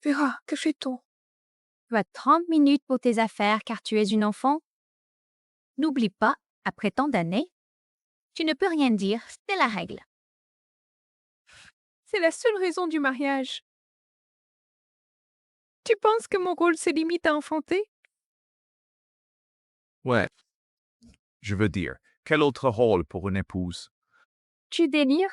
Vera, que fait-on? Tu as 30 minutes pour tes affaires car tu es une enfant. N'oublie pas, après tant d'années, tu ne peux rien dire, c'est la règle. C'est la seule raison du mariage. Tu penses que mon rôle se limite à enfanter? Ouais. Je veux dire, quel autre rôle pour une épouse? Tu délires?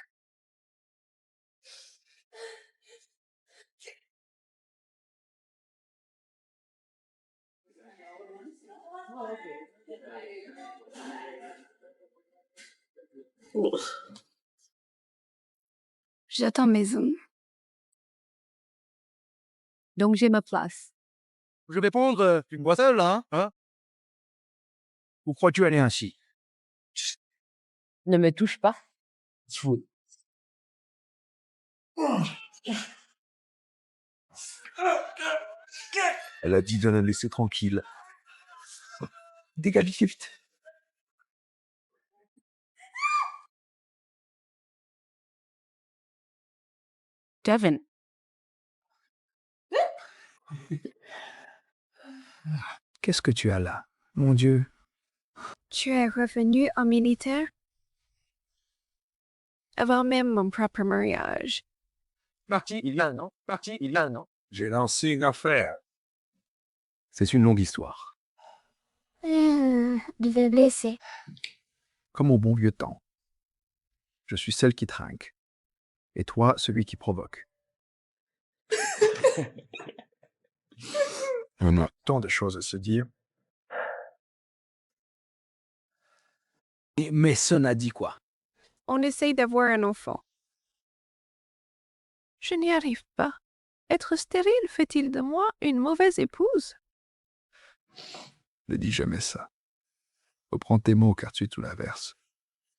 J'attends mes hommes. Donc j'ai ma place. Je vais prendre une boisson là, hein? Ou crois-tu aller ainsi? Ne me touche pas. Elle a dit de la laisser tranquille. Dégagez vite. Devin. Qu'est-ce que tu as là? Mon Dieu. Tu es revenu en militaire? Avant même mon propre mariage. Parti il y a un an. Parti il y a un an. J'ai lancé une affaire. C'est une longue histoire. Je vais laisser. Comme au bon vieux temps. Je suis celle qui trinque. Et toi, celui qui provoque. On a tant de choses à se dire. Mais ça n'a dit quoi? On essaye d'avoir un enfant. Je n'y arrive pas. Être stérile fait-il de moi une mauvaise épouse? Ne dis jamais ça. Reprends tes mots car tu es tout l'inverse.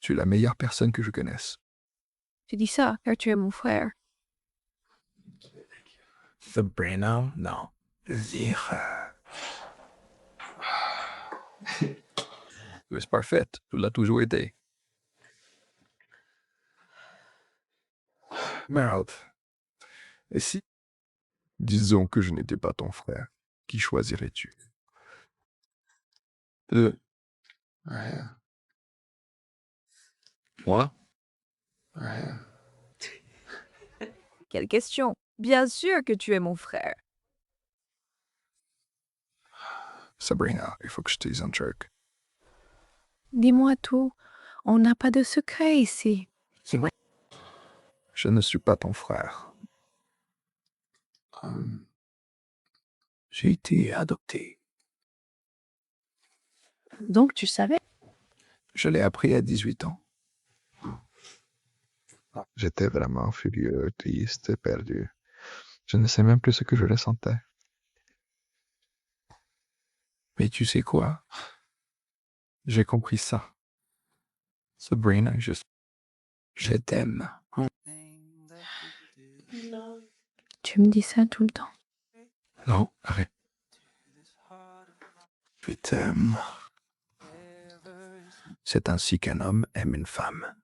Tu es la meilleure personne que je connaisse. Tu dis ça car tu es mon frère. Sabrina, non. Dire. Tu es parfaite. Tu l'as toujours été. Merde. Et si? Disons que je n'étais pas ton frère. Qui choisirais-tu? Rien. Moi? Rien. Quelle question? Bien sûr que tu es mon frère. Sabrina, il faut que je te dise un truc. Dis-moi tout. On n'a pas de secret ici. C'est vrai. Je ne suis pas ton frère. J'ai été adopté. Donc tu savais? Je l'ai appris à 18 ans. J'étais vraiment furieux, triste, perdu. Je ne sais même plus ce que je ressentais. Mais tu sais quoi? J'ai compris ça. Sabrina, je t'aime. Tu me dis ça tout le temps. Non, arrête. Je t'aime. C'est ainsi qu'un homme aime une femme.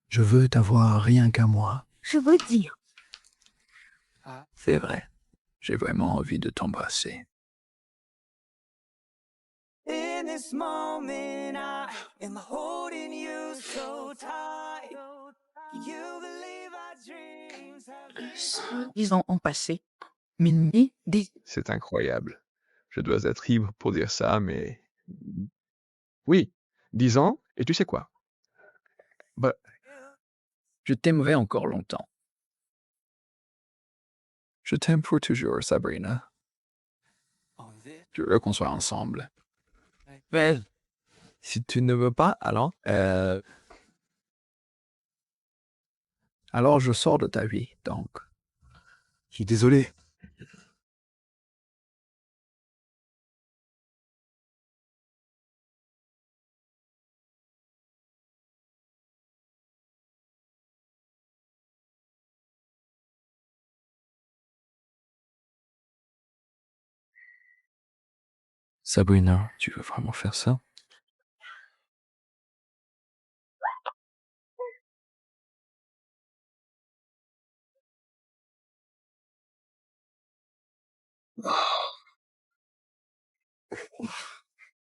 Je veux t'avoir rien qu'à moi. Je veux dire. C'est vrai. J'ai vraiment envie de t'embrasser. In this moment, I am holding you so tight. You believe our dreams have 10 ans ont passé. Mais ni des... C'est incroyable. Je dois être libre pour dire ça, mais... Oui, 10 ans, et tu sais quoi? Bah, je t'aimerai encore longtemps. Je t'aime pour toujours, Sabrina. Je veux qu'on soit ensemble. Mais, si tu ne veux pas, alors je sors de ta vie, donc. Je suis désolé. Sabrina, tu veux vraiment faire ça?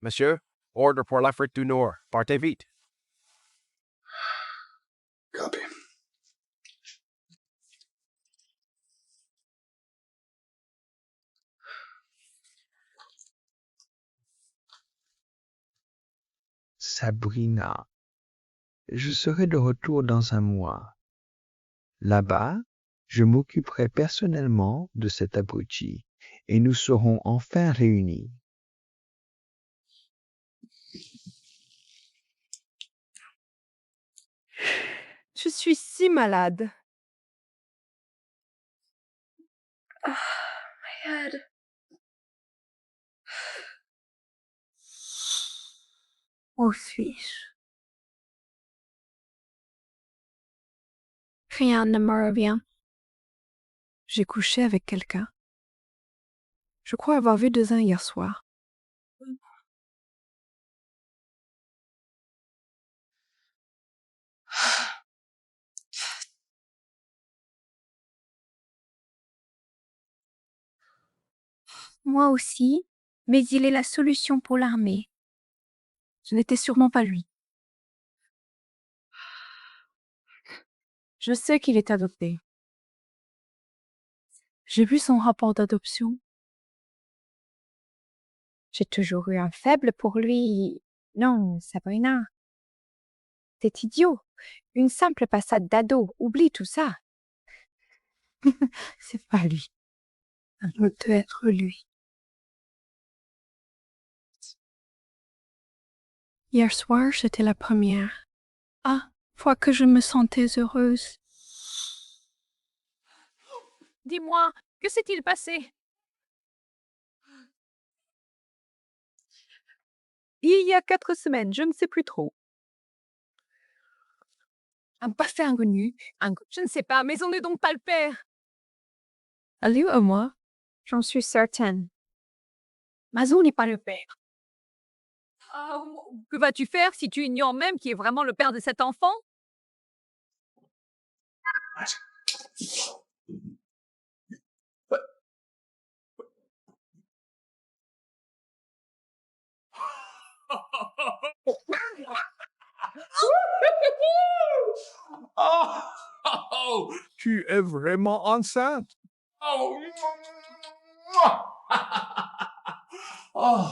Monsieur, order pour l'Afrique du Nord. Partez vite. Copy. Sabrina, je serai de retour dans un mois. Là-bas, je m'occuperai personnellement de cet abruti et nous serons enfin réunis. Je suis si malade. Ah, my head. Où suis-je? Rien ne me revient. J'ai couché avec quelqu'un. Je crois avoir vu 2 uns hier soir. Moi aussi, mais il est la solution pour l'armée. Ce n'était sûrement pas lui. Je sais qu'il est adopté. J'ai vu son rapport d'adoption. J'ai toujours eu un faible pour lui. Non, Sabrina. C'est idiot. Une simple passade d'ado. Oublie tout ça. C'est pas lui. Ça doit être lui. Hier soir, j'étais la première. Fois que je me sentais heureuse. Dis-moi, que s'est-il passé? Il y a 4 semaines, je ne sais plus trop. Un passé inconnu. Je ne sais pas, mais on n'est donc pas le père. Ali ou moi? J'en suis certaine. Mazo n'est pas le père. Que vas-tu faire si tu ignores même qui est vraiment le père de cet enfant? Oh, tu es vraiment enceinte? Oh. Oh.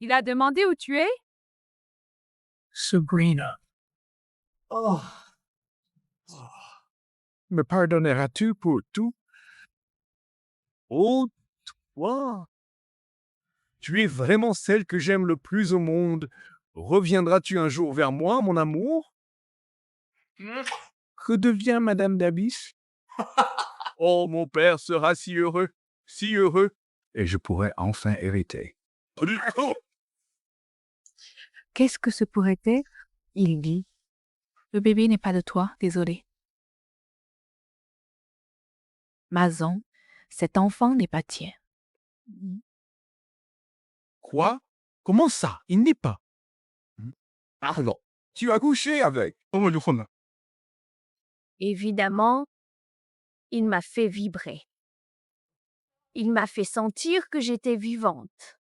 Il a demandé où tu es? Sabrina. Oh. Me pardonneras-tu pour tout? Oh, toi. Tu es vraiment celle que j'aime le plus au monde. Reviendras-tu un jour vers moi, mon amour? Que devient Madame Dabis? Oh, mon père sera si heureux, et je pourrai enfin hériter. Qu'est-ce que ce pourrait être? Il dit. Le bébé n'est pas de toi, désolé. Mazon, cet enfant n'est pas tien. Quoi? Comment ça? Il n'est pas. Pardon. Tu as couché avec. Évidemment, il m'a fait vibrer. Il m'a fait sentir que j'étais vivante.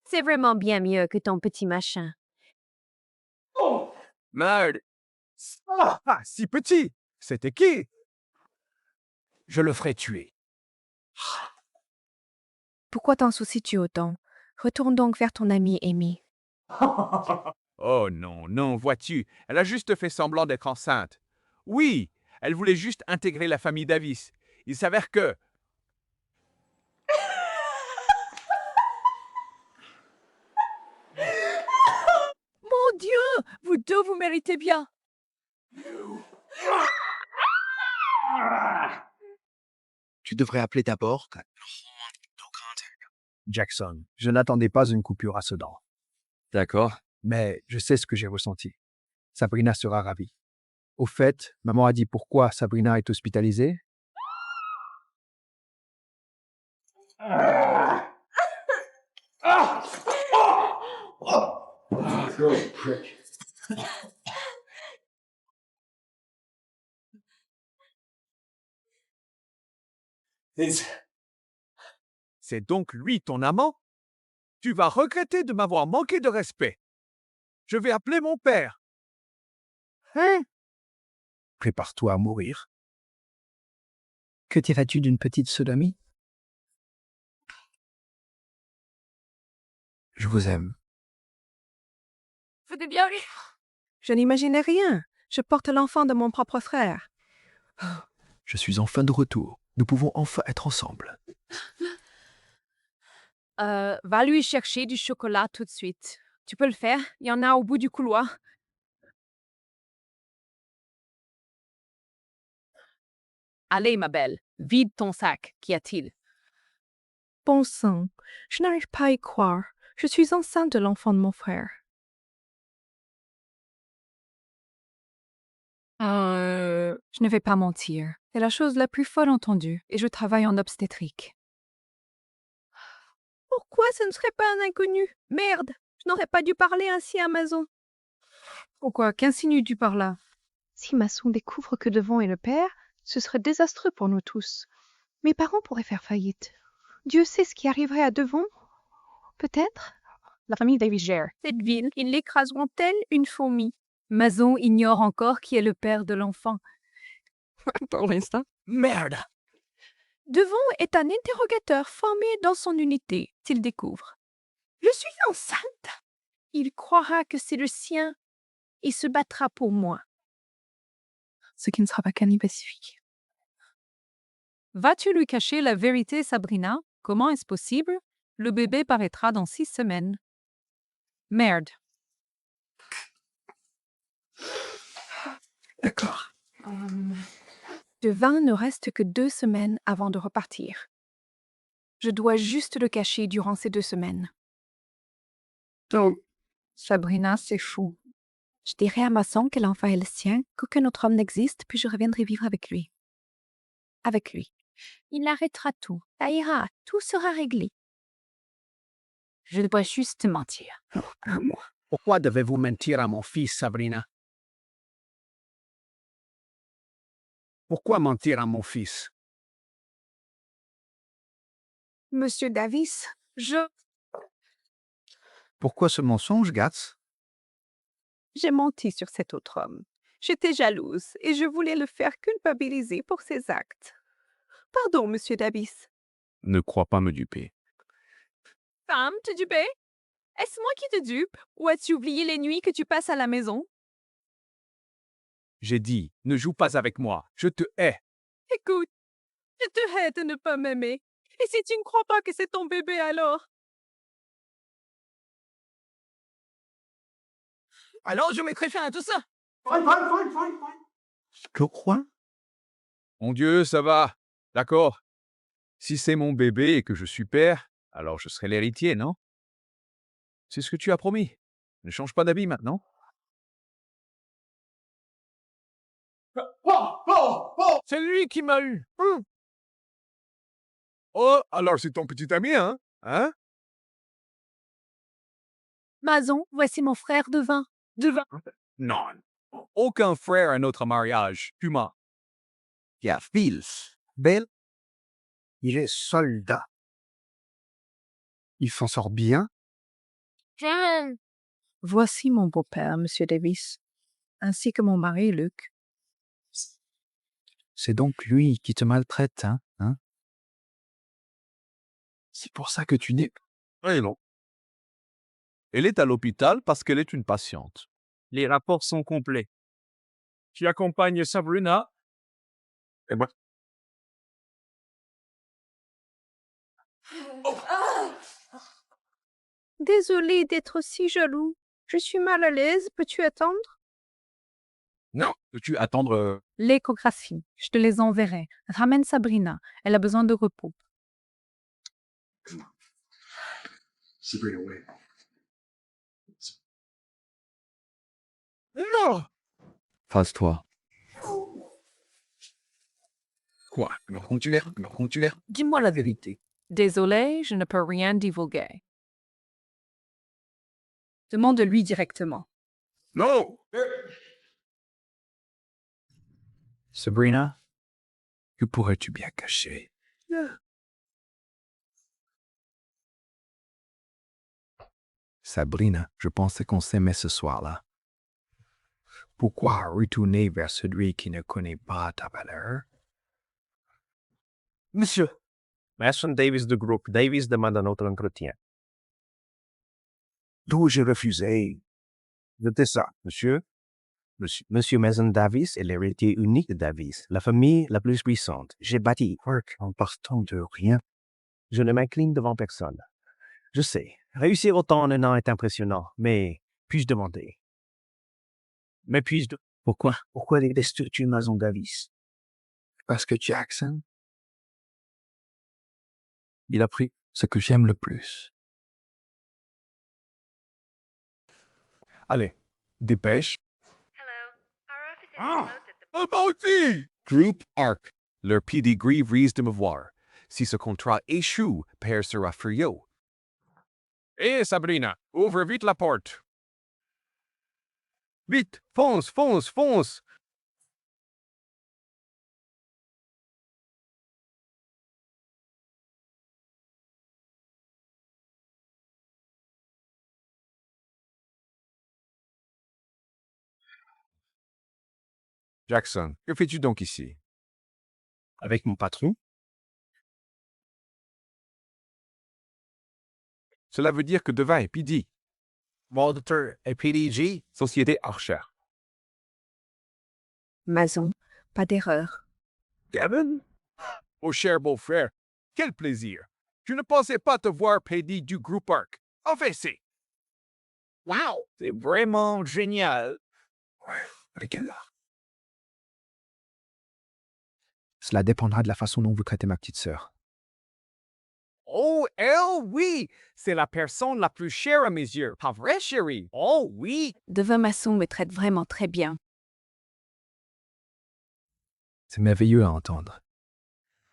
C'est vraiment bien mieux que ton petit machin. Oh! Merde. Ah, si petit. C'était qui? Je le ferai tuer. Pourquoi t'en soucies-tu autant? Retourne donc vers ton amie Amy. Oh non, non, vois-tu, elle a juste fait semblant d'être enceinte. Oui, elle voulait juste intégrer la famille Davis. Il s'avère que... Mon Dieu, vous deux, vous méritez bien. Tu devrais appeler d'abord. Jackson, je n'attendais pas une coupure à ce dent. D'accord. Mais je sais ce que j'ai ressenti. Sabrina sera ravie. Au fait, maman a dit pourquoi Sabrina est hospitalisée. C'est donc lui ton amant? Tu vas regretter de m'avoir manqué de respect. Je vais appeler mon père. Hein? Prépare-toi à mourir. Que dirais-tu d'une petite sodomie? Je vous aime. Venez bien. Je n'imaginais rien. Je porte l'enfant de mon propre frère. Je suis enfin de retour. Nous pouvons enfin être ensemble. Va lui chercher du chocolat tout de suite. Tu peux le faire? Il y en a au bout du couloir. Allez, ma belle, vide ton sac. Qu'y a-t-il? Bon sang, je n'arrive pas à y croire. Je suis enceinte de l'enfant de mon frère. Je ne vais pas mentir. C'est la chose la plus folle entendue et je travaille en obstétrique. Pourquoi ce ne serait pas un inconnu? Merde, je n'aurais pas dû parler ainsi à Mason. Pourquoi? Qu'insinues-tu par là? Si Mason découvre que Devon est le père, ce serait désastreux pour nous tous. Mes parents pourraient faire faillite. Dieu sait ce qui arriverait à Devon. Peut-être. La famille Davis gère cette ville. Ils l'écraseront telle une fourmi. Mason ignore encore qui est le père de l'enfant. Pour l'instant. Merde! Devon est un interrogateur formé dans son unité, s'il découvre. Je suis enceinte. Il croira que c'est le sien et se battra pour moi. Ce qui ne sera pas qu'un pacifique. Vas-tu lui cacher la vérité, Sabrina? Comment est-ce possible? Le bébé paraîtra dans 6 semaines. Merde. D'accord. Devin ne reste que 2 semaines avant de repartir. Je dois juste le cacher durant ces 2 semaines. Donc, Sabrina, c'est fou. Je dirai à Mason que l'enfant est le sien, qu'aucun autre homme n'existe, puis je reviendrai vivre avec lui. Avec lui. Il arrêtera tout. Ça ira. Tout sera réglé. Je dois juste mentir. à moi. Pourquoi devez-vous mentir à mon fils, Sabrina? Pourquoi mentir à mon fils? Monsieur Davis, Pourquoi ce mensonge, Gatz? j'ai menti sur cet autre homme. J'étais jalouse et je voulais le faire culpabiliser pour ses actes. Pardon, Monsieur Davis. Ne crois pas me duper. Femme, te duper? Est-ce moi qui te dupe? Ou as-tu oublié les nuits que tu passes à la maison? J'ai dit, ne joue pas avec moi. Je te hais. Écoute, je te hais de ne pas m'aimer. Et si tu ne crois pas que c'est ton bébé alors? Alors je mettrai fin à tout ça. Je crois? Mon Dieu, ça va. D'accord. Si c'est mon bébé et que je suis père, alors je serai l'héritier, non? C'est ce que tu as promis. Ne change pas d'habit maintenant. C'est lui qui m'a eu. Oh, alors c'est ton petit ami, hein? Hein? Mason, voici mon frère Devin. Non. Aucun frère à notre mariage. Tu mens. Il y a fils. Belle. Il est soldat. Il s'en sort bien. Voici mon beau-père, Monsieur Davis, ainsi que mon mari, Luc. C'est donc lui qui te maltraite, hein? C'est pour ça que tu n'es... Oui, non. Elle est à l'hôpital parce qu'elle est une patiente. Les rapports sont complets. Tu accompagnes Sabrina. Et moi? Désolée d'être si jaloux. Je suis mal à l'aise. Peux-tu attendre? Non. Peux-tu attendre? L'échographie, je te les enverrai. Ramène Sabrina, elle a besoin de repos. Sabrina, wait. Non! Fasse-toi. Quoi? Me rends-tu l'air? Dis-moi la vérité. Désolée, je ne peux rien divulguer. Demande-lui directement. Non! Sabrina, que pourrais-tu bien cacher? Sabrina, je pensais qu'on s'aimait ce soir-là. Pourquoi retourner vers celui qui ne connaît pas ta valeur? Monsieur, Mason Davis du groupe Davis demande un autre entretien. D'où j'ai refusé. Notez ça, monsieur. Monsieur Mason Davis est l'héritier unique de Davis, la famille la plus puissante. J'ai bâti Work en partant de rien. Je ne m'incline devant personne. Je sais, réussir autant en un an est impressionnant, mais puis-je demander? Mais puis-je... Pourquoi? Pourquoi détestes-tu Mason Davis? Parce que Jackson, il a pris ce que j'aime le plus. Allez, dépêche. Groupe Arc. Leur pedigree risque de me voir. Si ce contrat échoue, Père sera furieux. Hé, Sabrina, ouvre vite la porte. Vite, fonce, fonce, fonce! Jackson, que fais-tu donc ici? Avec mon patron? Cela veut dire que Devin est PD, Walter et PDG? Société Archer. Mason, pas d'erreur. Kevin? Oh cher beau-frère, quel plaisir! Je ne pensais pas te voir PD du groupe Arc. Enfin, c'est... Wow! C'est vraiment génial! Regarde. Cela dépendra de la façon dont vous traitez ma petite sœur. Oh, elle, oui! C'est la personne la plus chère à mes yeux. Pas vrai, chérie? Oh, oui! Devin Mason me traite vraiment très bien. C'est merveilleux à entendre.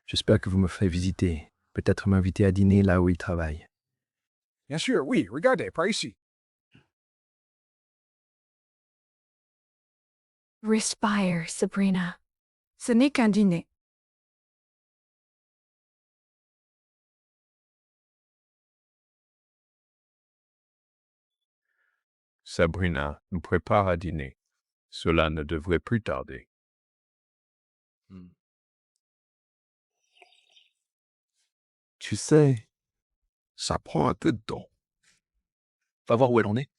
J'espère que vous me ferez visiter, peut-être m'inviter à dîner là où il travaille. Bien sûr, oui, regardez, par ici. Respire, Sabrina. Ce n'est qu'un dîner. Sabrina nous prépare à dîner. Cela ne devrait plus tarder. Tu sais, ça prend un peu de temps. Va voir où elle en est.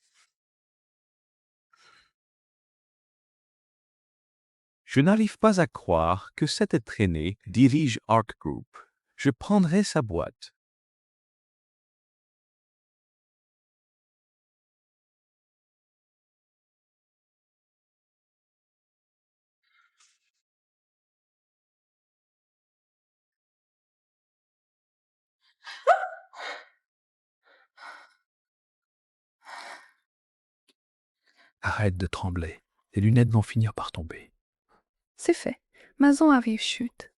Je n'arrive pas à croire que cette traînée dirige Arc Group. Je prendrai sa boîte. Arrête de trembler. Tes lunettes vont finir par tomber. C'est fait. Mason arrive, chute.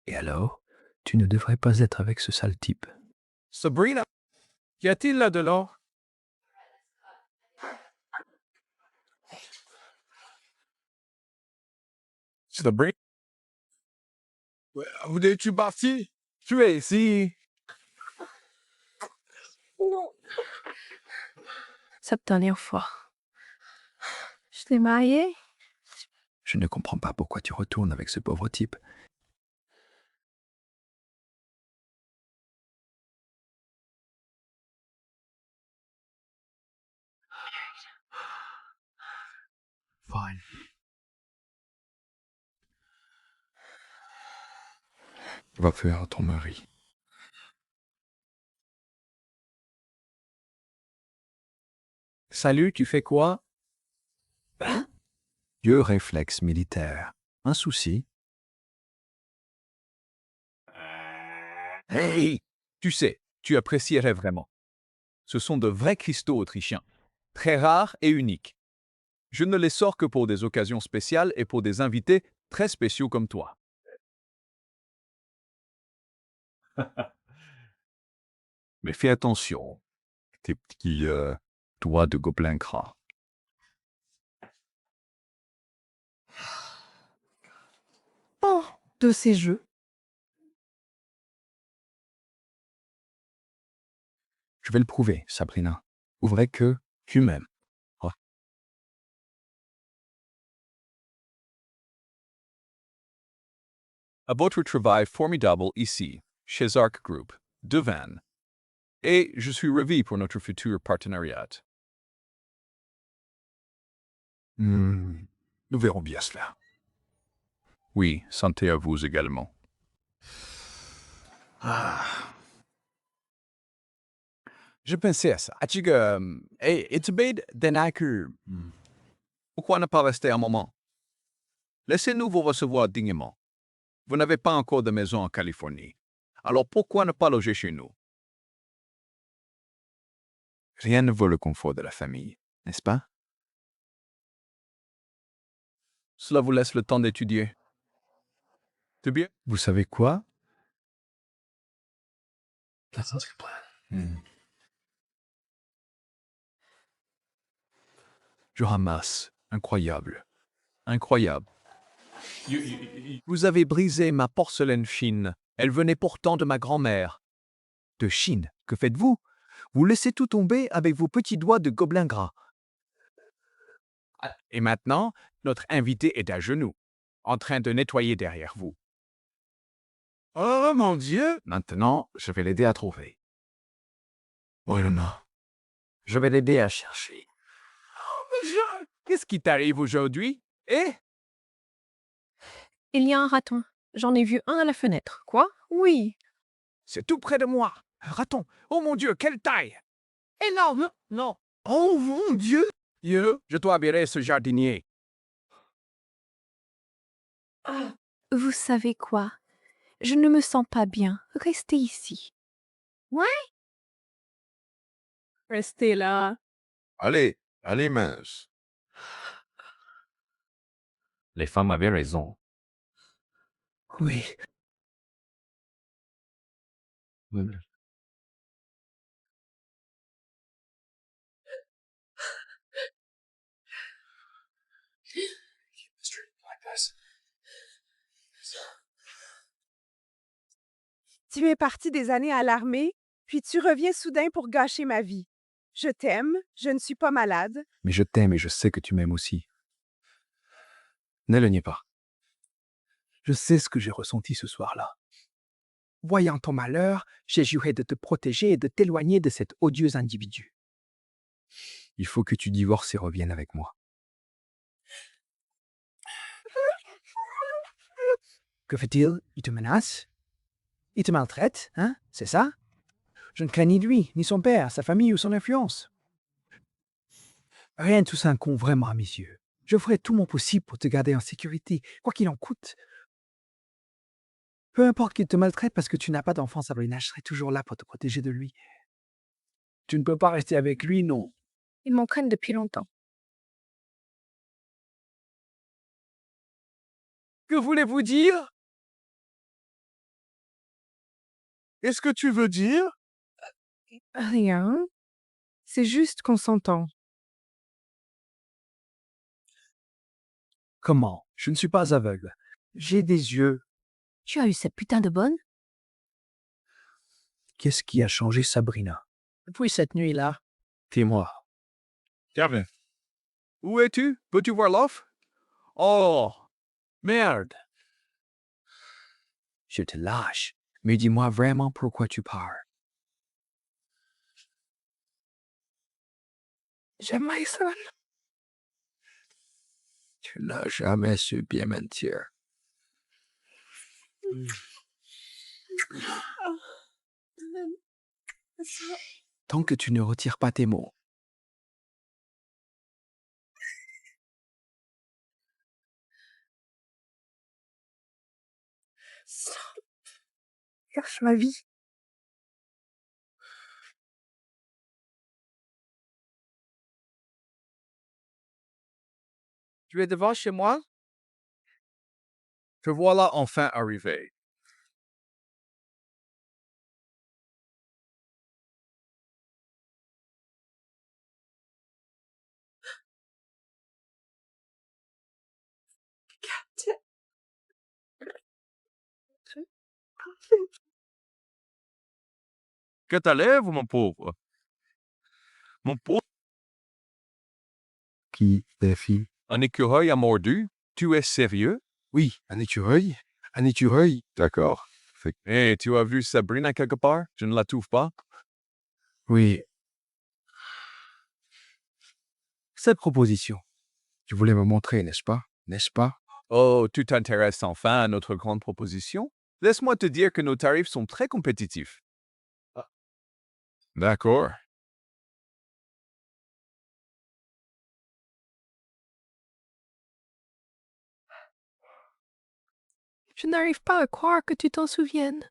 Et alors, tu ne devrais pas être avec ce sale type. Sabrina, qu'y a-t-il là de l'or? Sabrina? Où es-tu parti? Tu es ici. Cette dernière fois. Je t'ai mariée. Je ne comprends pas pourquoi tu retournes avec ce pauvre type. Fine. Va faire à ton mari. Salut, tu fais quoi? Vieux réflexe militaire. Un souci? Hey! Tu sais, tu apprécierais vraiment. Ce sont de vrais cristaux autrichiens, très rares et uniques. Je ne les sors que pour des occasions spéciales et pour des invités très spéciaux comme toi. Mais fais attention, tes petits doigts de gobelin gras. Oh, de ces jeux. Je vais le prouver, Sabrina. Ouvrez que tu m'aimes. Oh. À votre travail formidable ici, chez Arc Group, de Vannes. Et je suis ravi pour notre futur partenariat. Nous verrons bien cela. Oui, santé à vous également. Je pensais à ça. As-tu que... it's a bit then I could... Pourquoi ne pas rester un moment? Laissez-nous vous recevoir dignement. Vous n'avez pas encore de maison en Californie. Alors pourquoi ne pas loger chez nous? Rien ne vaut le confort de la famille, n'est-ce pas? Cela vous laisse le temps d'étudier. C'est bien? Vous savez quoi? Je ramasse. Incroyable. Incroyable. Vous avez brisé ma porcelaine chine. Elle venait pourtant de ma grand-mère. De Chine, que faites-vous? Vous laissez tout tomber avec vos petits doigts de gobelin gras. Et maintenant, notre invité est à genoux, en train de nettoyer derrière vous. Oh mon Dieu! Maintenant, je vais l'aider à trouver. Oh non. Je vais l'aider à chercher. Qu'est-ce qui t'arrive aujourd'hui? Eh? Il y a un raton. J'en ai vu un à la fenêtre. Quoi? Oui. C'est tout près de moi. Un raton. Oh mon Dieu, quelle taille! Énorme! Non. Oh mon Dieu! Dieu, je dois virer ce jardinier. Vous savez quoi? Je ne me sens pas bien. Restez ici. Ouais? Restez là. Allez, allez mince. Les femmes avaient raison. Oui. Tu es parti des années à l'armée, puis tu reviens soudain pour gâcher ma vie. Je t'aime, je ne suis pas malade. Mais je t'aime et je sais que tu m'aimes aussi. Ne le nie pas. Je sais ce que j'ai ressenti ce soir-là. Voyant ton malheur, j'ai juré de te protéger et de t'éloigner de cet odieux individu. Il faut que tu divorces et reviennes avec moi. Que fait-il? Il te menace? Il te maltraite, hein? C'est ça? Je ne crains ni lui, ni son père, sa famille ou son influence. Rien de tout ça ne compte vraiment à mes yeux. Je ferai tout mon possible pour te garder en sécurité, quoi qu'il en coûte. Peu importe qu'il te maltraite parce que tu n'as pas d'enfant, Sabrina, je serai toujours là pour te protéger de lui. Tu ne peux pas rester avec lui, non. Ils m'entraînent depuis longtemps. Que voulez-vous dire? Qu'est-ce que tu veux dire? Rien. C'est juste qu'on s'entend. Comment? Je ne suis pas aveugle. J'ai des yeux. Tu as eu cette putain de bonne? Qu'est-ce qui a changé Sabrina? Depuis cette nuit-là. Dis-moi. Tiens, Où es-tu? Peux-tu voir l'offre? Oh, merde. Je te lâche. Mais dis-moi vraiment pourquoi tu pars. J'aime Mason. Tu n'as jamais su bien mentir. Tant que tu ne retires pas tes mots. Cherche ma vie. Tu es devant chez moi? Te voilà enfin arrivé. que t'allèves, mon pauvre? Mon pauvre. Qui, défi? Un écureuil a mordu? Tu es sérieux? Oui, un écureuil. Un écureuil. D'accord. Et tu as vu Sabrina quelque part? Je ne la trouve pas. Oui. Cette proposition. Tu voulais me montrer, n'est-ce pas? N'est-ce pas? Oh, tu t'intéresses enfin à notre grande proposition? Laisse-moi te dire que nos tarifs sont très compétitifs. D'accord. Je n'arrive pas à croire que tu t'en souviennes.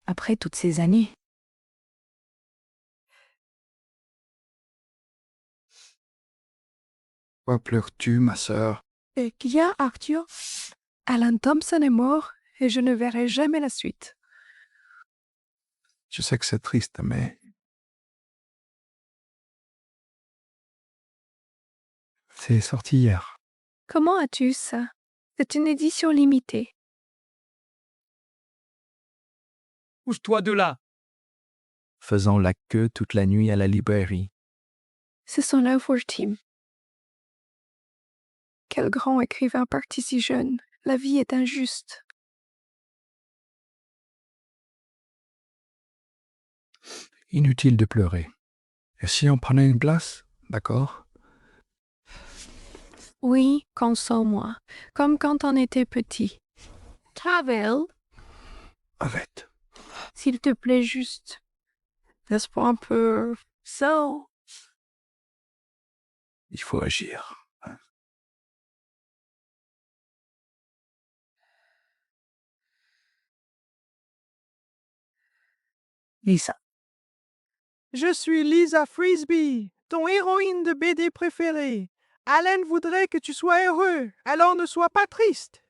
Après toutes ces années. Pourquoi pleures-tu, ma sœur? Et qu'il y a, Arthur? Alan Thompson est mort et je ne verrai jamais la suite. Je sais que c'est triste, mais... C'est sorti hier. Comment as-tu ça? C'est une édition limitée. Pousse-toi de là. Faisant la queue toute la nuit à la librairie. Ce sont là pour Tim. Quel grand écrivain parti si jeune. La vie est injuste. Inutile de pleurer. Et si on prenait une glace? D'accord? Oui, console-moi, comme quand on était petit. Travel, Arrête. s'il te plaît, juste. Laisse-moi un peu. So. Il faut agir. Lisa. Je suis Lisa Frisbee, ton héroïne de BD préférée. Alan voudrait que tu sois heureux, alors ne sois pas triste.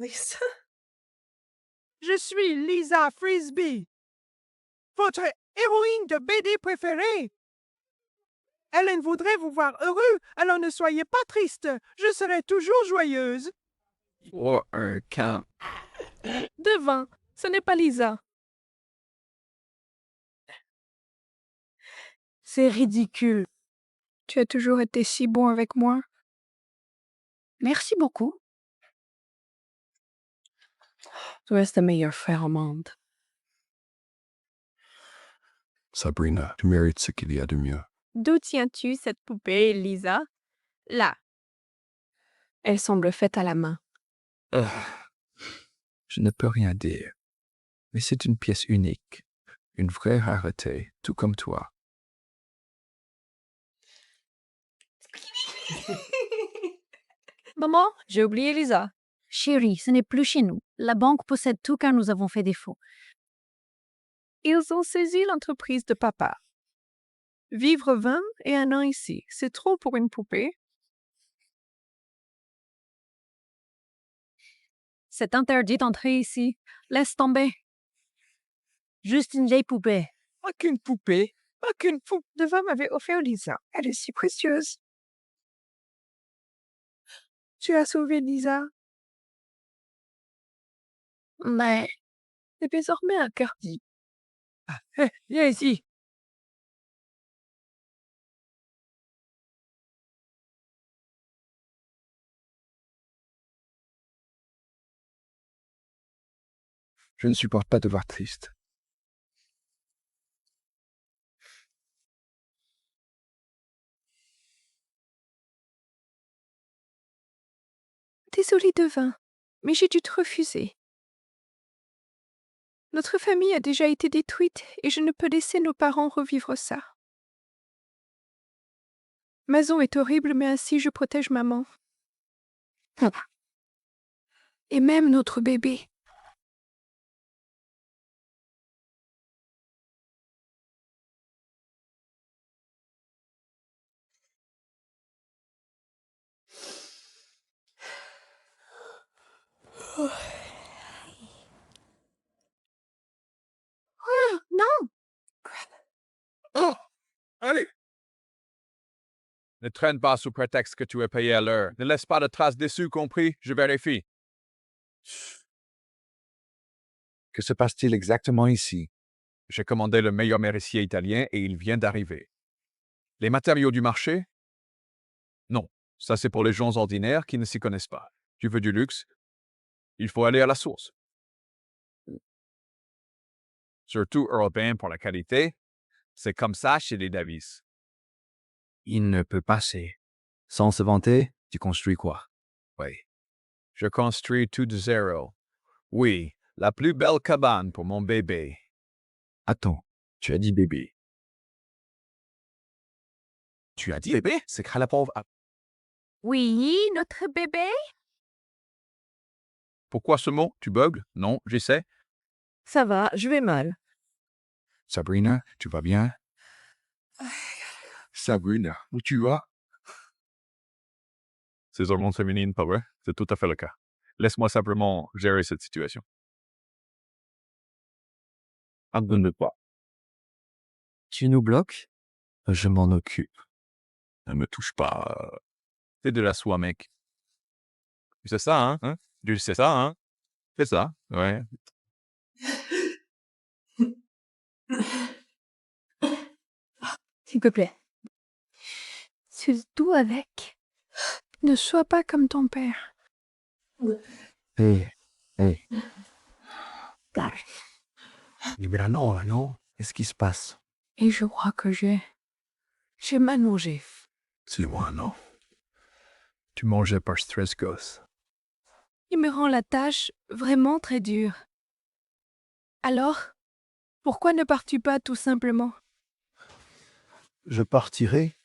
Lisa. Je suis Lisa Frisbee, votre héroïne de BD préférée. Hélène voudrait vous voir heureux, alors ne soyez pas triste. Je serai toujours joyeuse. Oh, quand... Devant, ce n'est pas Lisa. C'est ridicule. Tu as toujours été si bon avec moi. Merci beaucoup. Tu es le meilleur frère au monde. Sabrina, tu mérites ce qu'il y a de mieux. D'où tiens-tu cette poupée, Lisa? Là. Elle semble faite à la main. Je ne peux rien dire. Mais c'est une pièce unique. Une vraie rareté, tout comme toi. Maman, j'ai oublié Lisa. Chérie, ce n'est plus chez nous. La banque possède tout car nous avons fait défaut. Ils ont saisi l'entreprise de papa. Vivre 20 et 1 an ici, c'est trop pour une poupée. C'est interdit d'entrer ici. Laisse tomber. Juste une vieille poupée. Pas qu'une poupée, pas qu'une poupée. Devant m'avait offert Lisa. Elle est si précieuse. Tu as sauvé Lisa. Mais c'est désormais interdit. Viens ici. Je ne supporte pas de voir triste. Désolée Devin, mais j'ai dû te refuser. Notre famille a déjà été détruite et je ne peux laisser nos parents revivre ça. Maison est horrible, mais ainsi je protège maman. Et même notre bébé. Non! Oh, allez, Ne traîne pas sous prétexte que tu es payé à l'heure. Ne laisse pas de traces dessus, compris? Je vérifie. Que se passe-t-il exactement ici? J'ai commandé le meilleur mérissier italien et il vient d'arriver. Les matériaux du marché? Non, ça c'est pour les gens ordinaires qui ne s'y connaissent pas. Tu veux du luxe? Il faut aller à la source. Surtout européen pour la qualité, c'est comme ça chez les Davis. Il ne peut passer. Sans se vanter, tu construis quoi? Oui. Je construis tout de zéro. Oui, la plus belle cabane pour mon bébé. Attends, tu as dit bébé. Tu as dit bébé? C'est que la pauvre. Oui, notre bébé? Pourquoi ce mot? Tu bugs? Non, j'essaie. Ça va, je vais mal. Sabrina, tu vas bien? Sabrina, où tu vas? Ces hormones féminines, pas vrai? C'est tout à fait le cas. Laisse-moi simplement gérer cette situation. Abonne pas. Tu nous bloques? Je m'en occupe. Ne me touche pas. C'est de la soie, mec. C'est ça, hein? C'est ça, hein? C'est ça, ouais. S'il te plaît. C'est doux avec. Ne sois pas comme ton père. Hé, hé. Libérano, non? Qu'est-ce qui se passe? Et je crois que j'ai mal mangé. C'est moi, non? Tu mangeais par stress gosse. Il me rend la tâche vraiment très dure. Alors, pourquoi ne pars-tu pas tout simplement? Je partirai,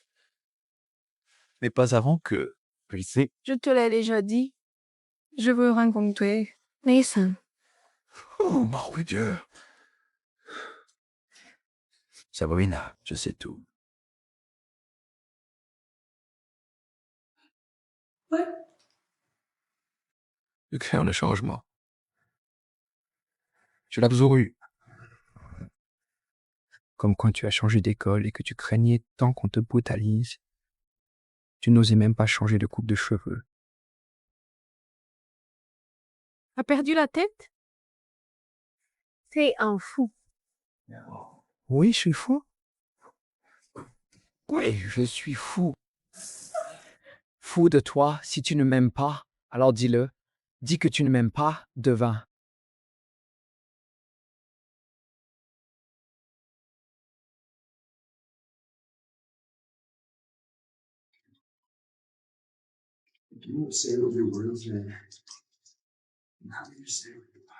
mais pas avant que... Je te l'ai déjà dit. Je veux rencontrer Nathan. Oh, mon Dieu! Sabrina, je sais tout. Ouais. Tu crées un changement. Je l'ai toujours eu. Comme quand tu as changé d'école et que tu craignais tant qu'on te brutalise. Tu n'osais même pas changer de coupe de cheveux. As perdu la tête? C'est un fou. Oui, je suis fou. Oui, je suis fou. Fou de toi, si tu ne m'aimes pas, alors dis-le. Dis que tu ne m'aimes pas, devin. You say all your words, man. How do you say goodbye?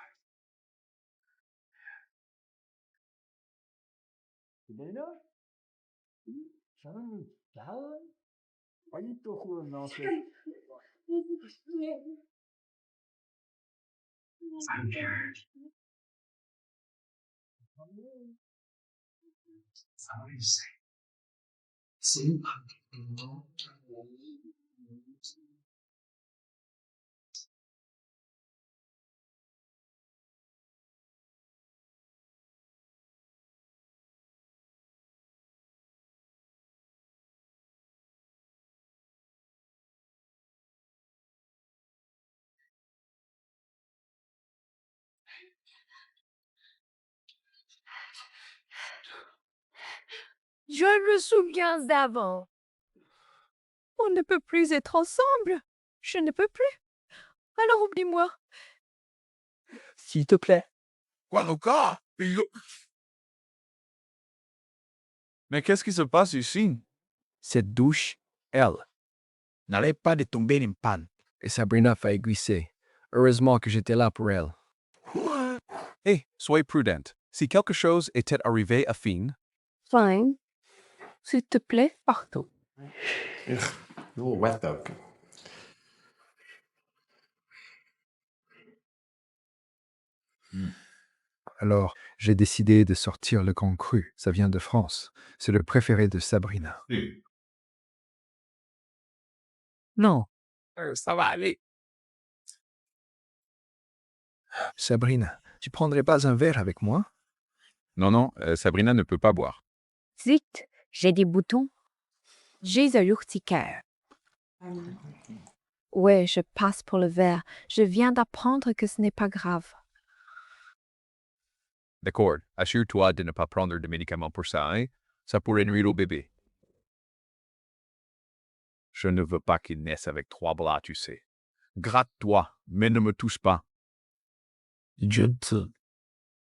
I'm scared. How do you say? See? Je me souviens d'avant. On ne peut plus être ensemble. Je ne peux plus. Alors oublie-moi. S'il te plaît. Quoi encore? Mais qu'est-ce qui se passe ici? Cette douche, elle. N'allez pas de tomber en panne. Et Sabrina a failli glisser. Heureusement que j'étais là pour elle. Hé, soyez prudente. Si quelque chose était arrivé à Finn, Fine. S'il te plaît, partout. A little wet though. Alors, j'ai décidé de sortir le Grand Cru. Ça vient de France. C'est le préféré de Sabrina. Non. Ça va aller. Sabrina, tu prendrais pas un verre avec moi? non, Sabrina ne peut pas boire. Zut, j'ai des boutons. J'ai un urticaire. Ouais, je passe pour le verre. Je viens d'apprendre que ce n'est pas grave. D'accord, assure-toi de ne pas prendre de médicaments pour ça, hein? Ça pourrait nuire au bébé. Je ne veux pas qu'il naisse avec 3 bras, tu sais. Gratte-toi, mais ne me touche pas. Je te...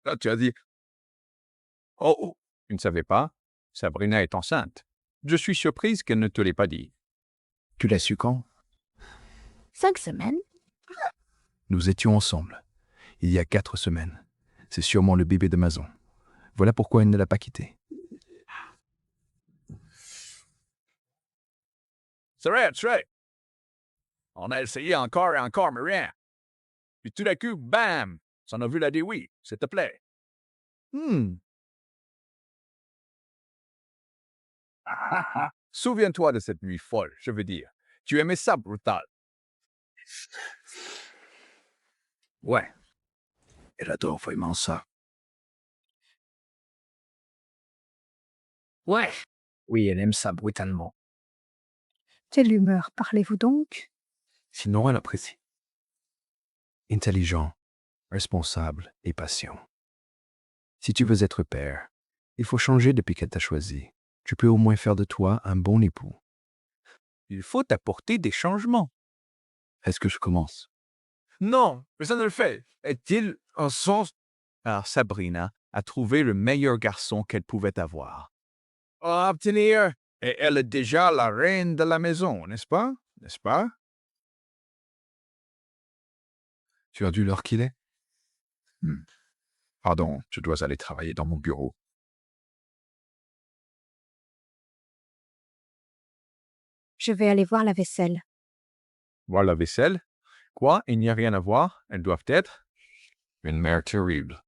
Là, tu as dit... Oh, tu ne savais pas? Sabrina est enceinte. Je suis surprise qu'elle ne te l'ait pas dit. Tu l'as su quand? 5 semaines? Nous étions ensemble. Il y a 4 semaines. C'est sûrement le bébé de Mason. Voilà pourquoi elle ne l'a pas quitté. C'est vrai. On a essayé encore et encore, mais rien. Puis tout d'un coup, bam! Ça en a vu la dire oui, s'il te plaît. Souviens-toi de cette nuit folle, je veux dire. Tu aimais ça, brutal. Ouais. Elle adore vraiment ça. Ouais. Oui, elle aime ça brutalement. Quelle humeur parlez-vous donc? Sinon, elle apprécie. Intelligent, responsable et patient. Si tu veux être père, il faut changer depuis qu'elle t'a choisi. Tu peux au moins faire de toi un bon époux. Il faut apporter des changements. Est-ce que je commence? Non, mais ça ne le fait. Est-il un sens... Alors Sabrina a trouvé le meilleur garçon qu'elle pouvait avoir. à obtenir? Et elle est déjà la reine de la maison, n'est-ce pas? N'est-ce pas? Tu as dû l'heure qu'il est? Pardon, je dois aller travailler dans mon bureau. Je vais aller voir la vaisselle. Voir la vaisselle? Quoi? Il n'y a rien à voir? Elles doivent être... Une mère terrible.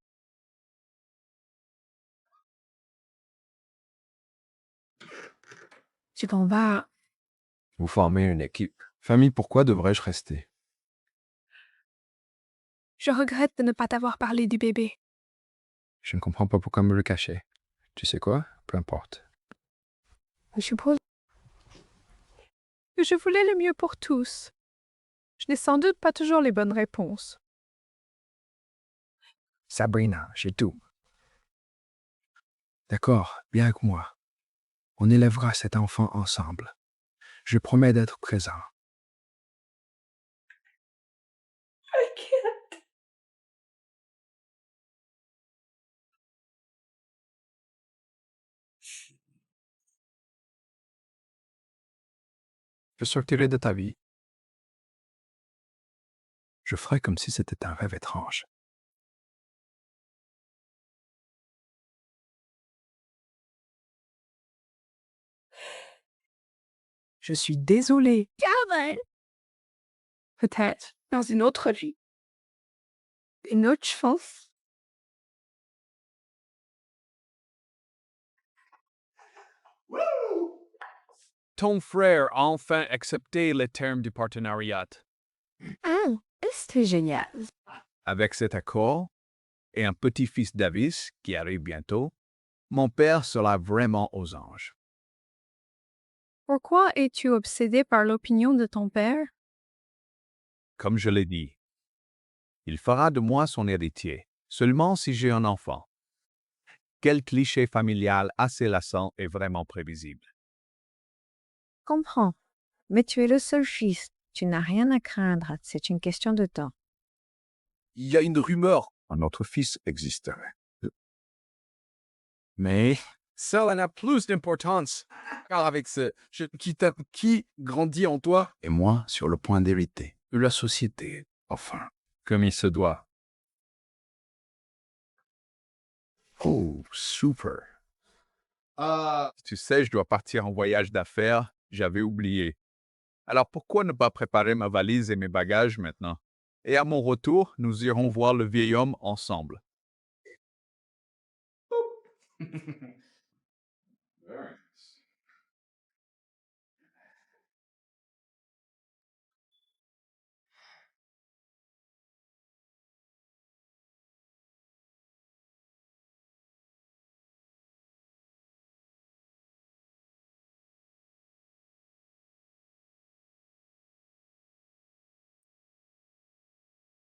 Tu t'en vas. Vous formez une équipe. Famille, pourquoi devrais-je rester? Je regrette de ne pas t'avoir parlé du bébé. Je ne comprends pas pourquoi me le cacher. Tu sais quoi? Peu importe. Je suppose que je voulais le mieux pour tous. Je n'ai sans doute pas toujours les bonnes réponses. Sabrina, j'ai tout. D'accord, viens avec moi. On élèvera cet enfant ensemble. Je promets d'être présent. Je sortirai de ta vie. Je ferai comme si c'était un rêve étrange. Je suis désolée. Carmen! Peut-être dans une autre vie. Une autre chance. Ton frère a enfin accepté les termes du partenariat. C'est génial. Avec cet accord, et un petit-fils Davis qui arrive bientôt, mon père sera vraiment aux anges. Pourquoi es-tu obsédé par l'opinion de ton père? Comme je l'ai dit, il fera de moi son héritier, seulement si j'ai un enfant. Quel cliché familial assez lassant et vraiment prévisible. Comprends. Mais tu es le seul fils. Tu n'as rien à craindre. C'est une question de temps. Il y a une rumeur. Un autre fils existerait. Mais Ça en a plus d'importance. Car avec ce qui grandit en toi, Et moi, sur le point d'hériter. De la société, enfin. comme il se doit. Oh, super. Tu sais, je dois partir en voyage d'affaires. J'avais oublié. Alors pourquoi ne pas préparer ma valise et mes bagages maintenant? Et à mon retour, nous irons voir le vieil homme ensemble.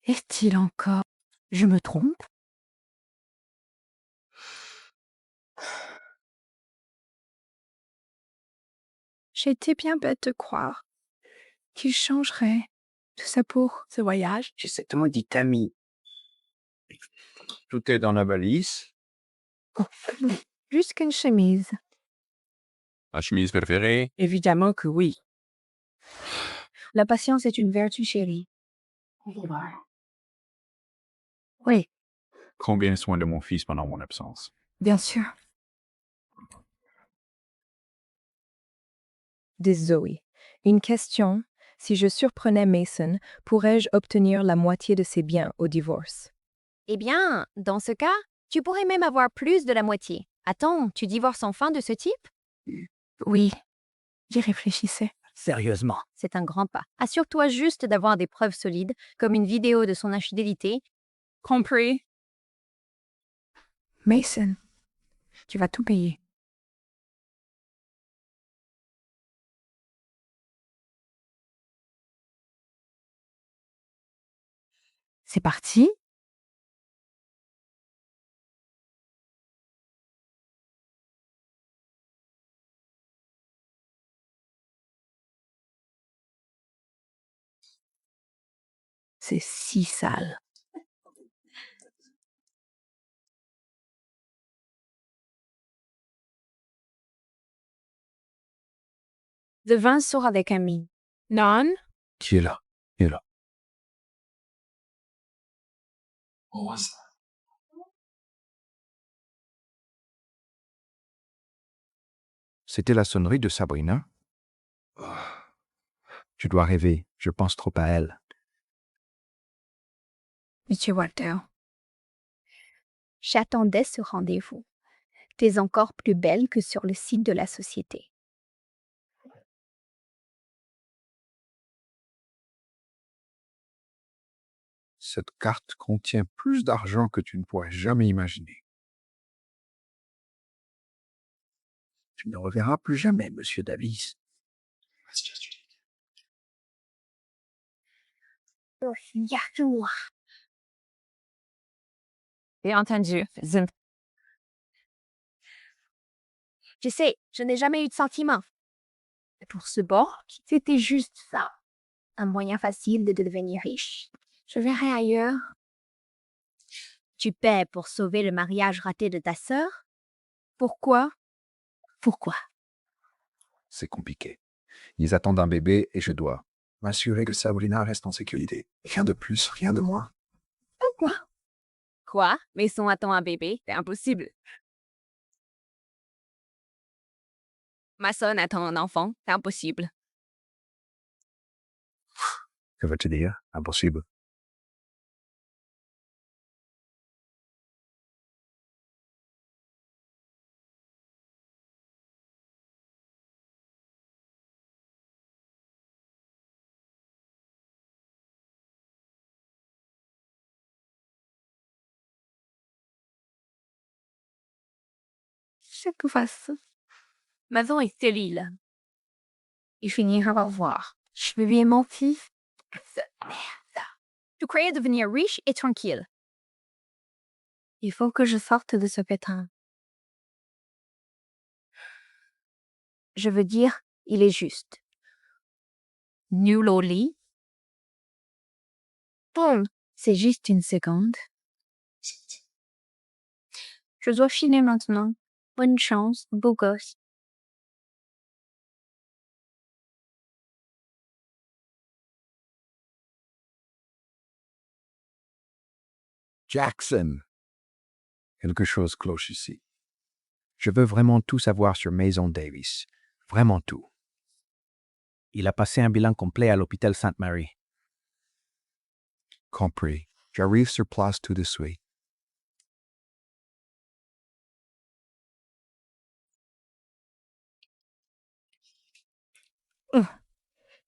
Est-il encore? Je me trompe? J'étais bien bête de croire qu'il changerait tout ça pour ce voyage. J'ai cette maudite amie. Tout est dans la valise. Juste qu'une chemise. Ma chemise préférée. Évidemment que oui. La patience est une vertu chérie. Oui, Prends bien soin de mon fils pendant mon absence. bien sûr. De Zoé. Une question. Si je surprenais Mason, pourrais-je obtenir la moitié de ses biens au divorce? Eh bien, dans ce cas, tu pourrais même avoir plus de la moitié. Attends, tu divorces enfin de ce type? Oui, j'y réfléchissais. Sérieusement. C'est un grand pas. Assure-toi juste d'avoir des preuves solides, comme une vidéo de son infidélité. Compris. Mason, tu vas tout payer. C'est parti. C'est si sale. De vin sort avec ami. Non? Qui est là? Qui est là? What was that? C'était la sonnerie de Sabrina. Tu dois rêver. Je pense trop à elle. Monsieur Walter. J'attendais ce rendez-vous. T'es encore plus belle que sur le site de la société. Cette carte contient plus d'argent que tu ne pourrais jamais imaginer. Tu ne le reverras plus jamais, Monsieur Davis. That's just ridiculous. J'ai entendu. Tu sais, je n'ai jamais eu de sentiments. Pour ce bord, c'était juste ça. Un moyen facile de devenir riche. Je verrai ailleurs. Tu paies pour sauver le mariage raté de ta sœur? Pourquoi? Pourquoi? C'est compliqué. Ils attendent un bébé et je dois m'assurer que Sabrina reste en sécurité. Rien de plus, rien de moins. Pourquoi? Quoi? Mason attend un bébé? C'est impossible. Mason attend un enfant? C'est impossible. Que veux-tu dire? Impossible. Chaque façon. Maison est stérile. Il finira par voir. Je vais bien mon fils. Merde. Tu croyais devenir riche et tranquille. Il faut que je sorte de ce pétrin. Je veux dire, il est juste. Nul au lit. Bon, c'est juste une seconde. Je dois filer maintenant. Bonne chance, beau gosse. Jackson! Quelque chose cloche ici. Je veux vraiment tout savoir sur Mason Davis. Vraiment tout. Il a passé un bilan complet à l'hôpital Sainte-Marie. Compris. J'arrive sur place tout de suite.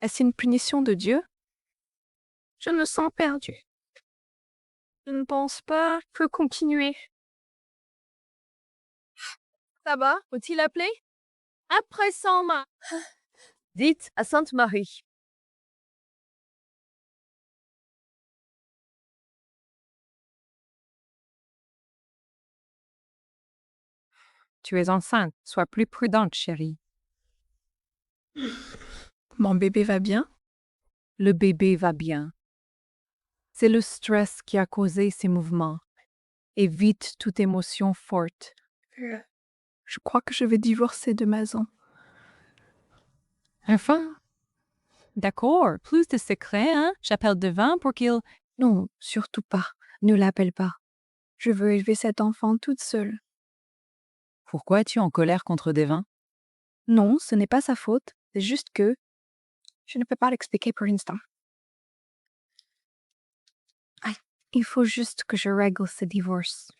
Est-ce une punition de Dieu? Je me sens perdu. Je ne pense pas que continuer. Ça va? Faut-il appeler? Après 100 mains. Dites à Sainte-Marie. Tu es enceinte. Sois plus prudente, chérie. Mon bébé va bien? Le bébé va bien. C'est le stress qui a causé ces mouvements. Évite toute émotion forte. Je crois que je vais divorcer de Mason. Enfin? D'accord, plus de secrets, hein? J'appelle Devin pour qu'il... Non, surtout pas. Ne l'appelle pas. Je veux élever cet enfant toute seule. Pourquoi es-tu en colère contre Devin? Non, ce n'est pas sa faute. C'est juste que je ne peux pas l'expliquer pour l'instant. Ah, il faut juste que je règle ce divorce.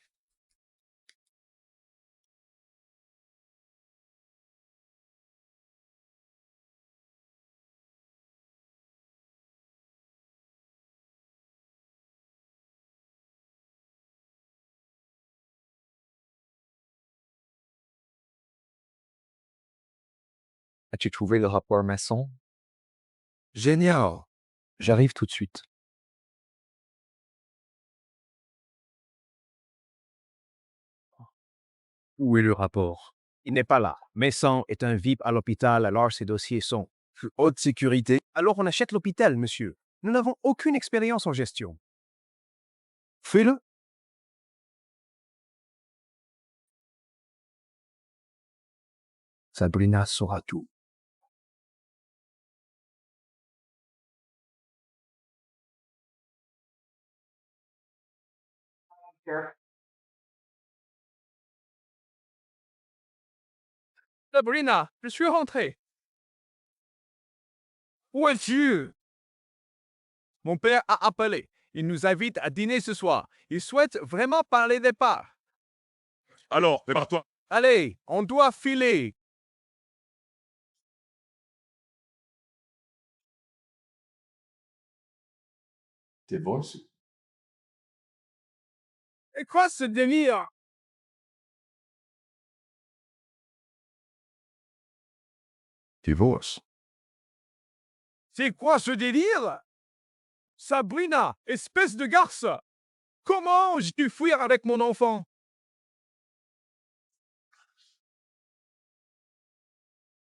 As-tu trouvé le rapport Masson? Génial. J'arrive tout de suite. Où est le rapport? Il n'est pas là. Mason est un VIP à l'hôpital, alors ses dossiers sont Haute sécurité. Alors on achète l'hôpital, monsieur. Nous n'avons aucune expérience en gestion. Fais-le. Sabrina saura tout. Sabrina, je suis rentré. Où es-tu? Mon père a appelé. Il nous invite à dîner ce soir. Il souhaite vraiment parler des parts. Alors, prépare-toi. Allez, on doit filer. Divorce? Et quoi ce délire? Divorce. C'est quoi ce délire? Sabrina, espèce de garce! Comment j'ai dû fuir avec mon enfant?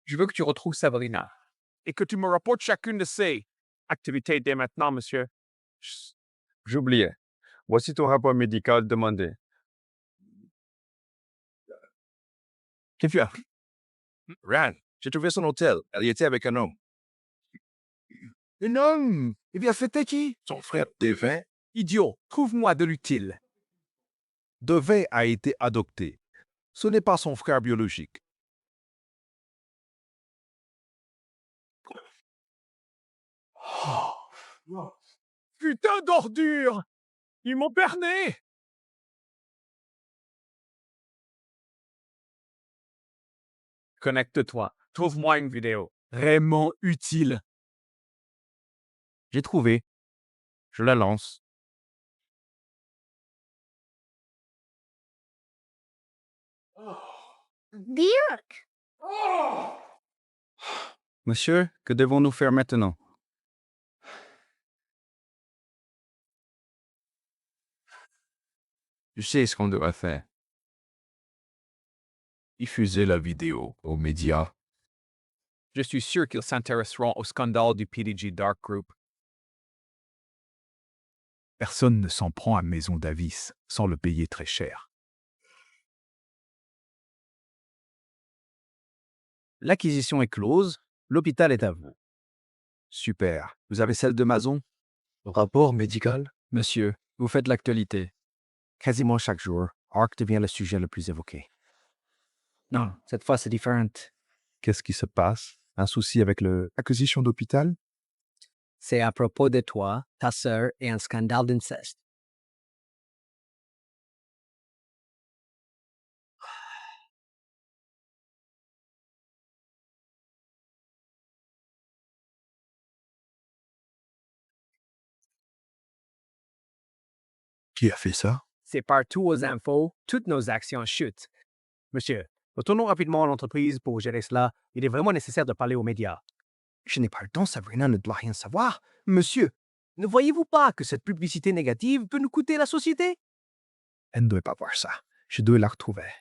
Je veux que tu retrouves Sabrina. Et que tu me rapportes chacune de ces activités dès maintenant, monsieur. J'oubliais. Voici ton rapport médical demandé. Qu'est-ce que tu as? Ryan, j'ai trouvé son hôtel. Elle y était avec un homme. Un homme? Eh bien, c'était qui? Son frère Devin. Idiot, trouve-moi de l'utile. Devin a été adopté. Ce n'est pas son frère biologique. Putain d'ordure! Ils m'ont berné! Connecte-toi. Trouve-moi une vidéo. Vraiment utile. J'ai trouvé. Je la lance. Dirk! Monsieur, que devons-nous faire maintenant? Tu sais ce qu'on devrait faire. Diffuser la vidéo aux médias. Je suis sûr qu'ils s'intéresseront au scandale du PDG Dark Group. Personne ne s'en prend à Maison Davis sans le payer très cher. L'acquisition est close. L'hôpital est à vous. Super. Vous avez celle de Mason? Rapport médical? Monsieur, vous faites l'actualité. Quasiment chaque jour, Arc devient le sujet le plus évoqué. Non, cette fois c'est différent. Qu'est-ce qui se passe? Un souci avec l'acquisition d'hôpital? C'est à propos de toi, ta sœur et un scandale d'inceste. Qui a fait ça? C'est partout aux infos, toutes nos actions chutent. Monsieur, retournons rapidement à l'entreprise pour gérer cela. Il est vraiment nécessaire de parler aux médias. Je n'ai pas le temps, Sabrina ne doit rien savoir. Monsieur, ne voyez-vous pas que cette publicité négative peut nous coûter la société? Elle ne doit pas voir ça. Je dois la retrouver.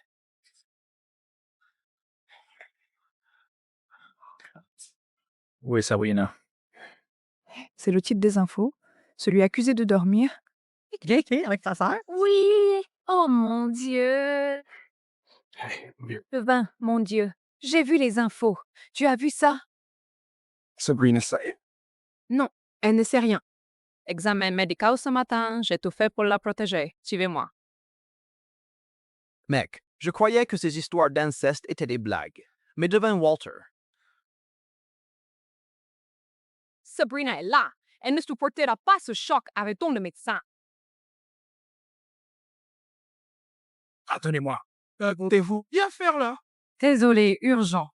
Où est Sabrina? C'est le type des infos, celui accusé de dormir. Avec ta sœur? Oui! Oh mon Dieu! Le vin, mon Dieu. J'ai vu les infos. Tu as vu ça? Sabrina sait. Non, elle ne sait rien. Examen médical ce matin, j'ai tout fait pour la protéger. Suivez-moi. Mec, je croyais que ces histoires d'inceste étaient des blagues. Mais devant Walter, Sabrina est là. Elle ne supportera pas ce choc, arrêtons le médecin. Attendez-moi. Racontez-vous. Viens faire là. Désolé, urgent.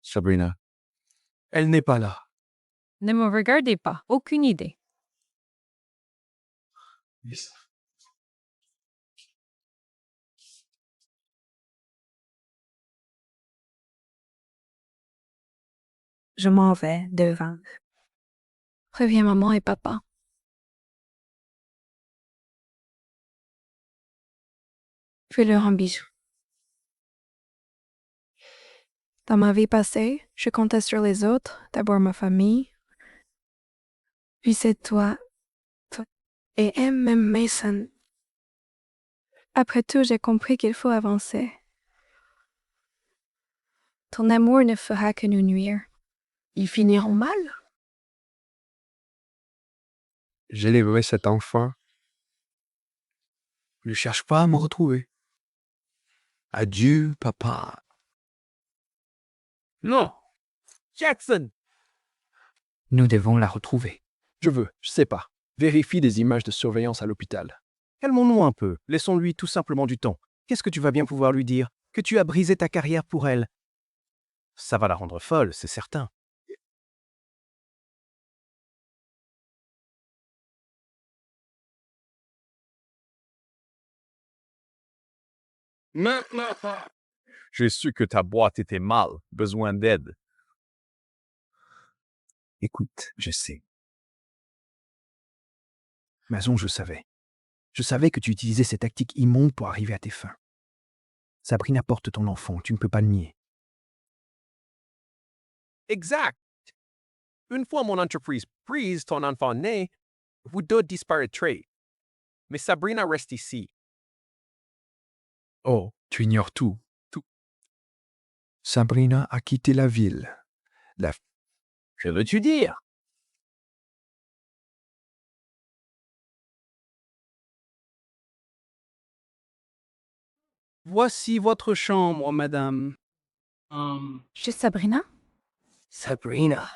Sabrina, Elle n'est pas là. Ne me regardez pas, aucune idée. Je m'en vais devant. Préviens maman et papa. Fais-leur un bisou. Dans ma vie passée, je comptais sur les autres, d'abord ma famille, puis c'est toi et même Mason. Après tout, j'ai compris qu'il faut avancer. Ton amour ne fera que nous nuire. Ils finiront mal. J'ai élevé cet enfant. Ne cherche pas à me retrouver. Adieu, papa. Non. Jackson! Nous devons la retrouver. Je sais pas. Vérifie des images de surveillance à l'hôpital. Calmons-nous un peu. Laissons-lui tout simplement du temps. Qu'est-ce que tu vas bien pouvoir lui dire? Que tu as brisé ta carrière pour elle. Ça va la rendre folle, c'est certain. Maintenant pas. J'ai su que ta boîte était mal, besoin d'aide. Écoute, je sais. Mason, je savais. Je savais que tu utilisais ces tactiques immondes pour arriver à tes fins. Sabrina porte ton enfant, tu ne peux pas le nier. Exact. Une fois mon entreprise prise, ton enfant né, vous deux disparaîtrez. Mais Sabrina reste ici. Oh, tu ignores tout. Tout. Sabrina a quitté la ville. Que veux-tu dire? Voici votre chambre, madame. Juste Sabrina? Sabrina.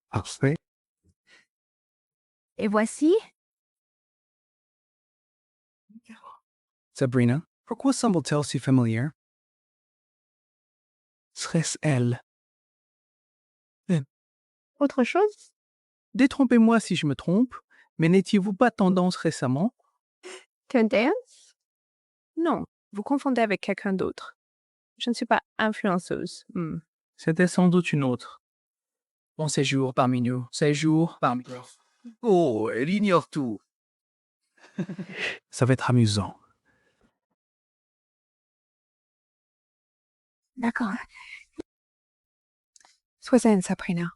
Parfait. Et voici? Sabrina, pourquoi semble-t-elle si familière? Serait-ce elle? Autre chose? Détrompez-moi si je me trompe, mais n'étiez-vous pas tendance récemment? Tendance? Non, vous confondez avec quelqu'un d'autre. Je ne suis pas influenceuse. C'était sans doute une autre. Bon séjour parmi nous. Séjour parmi nous. Oh, elle ignore tout. Ça va être amusant. D'accord. Sois zen, Sabrina.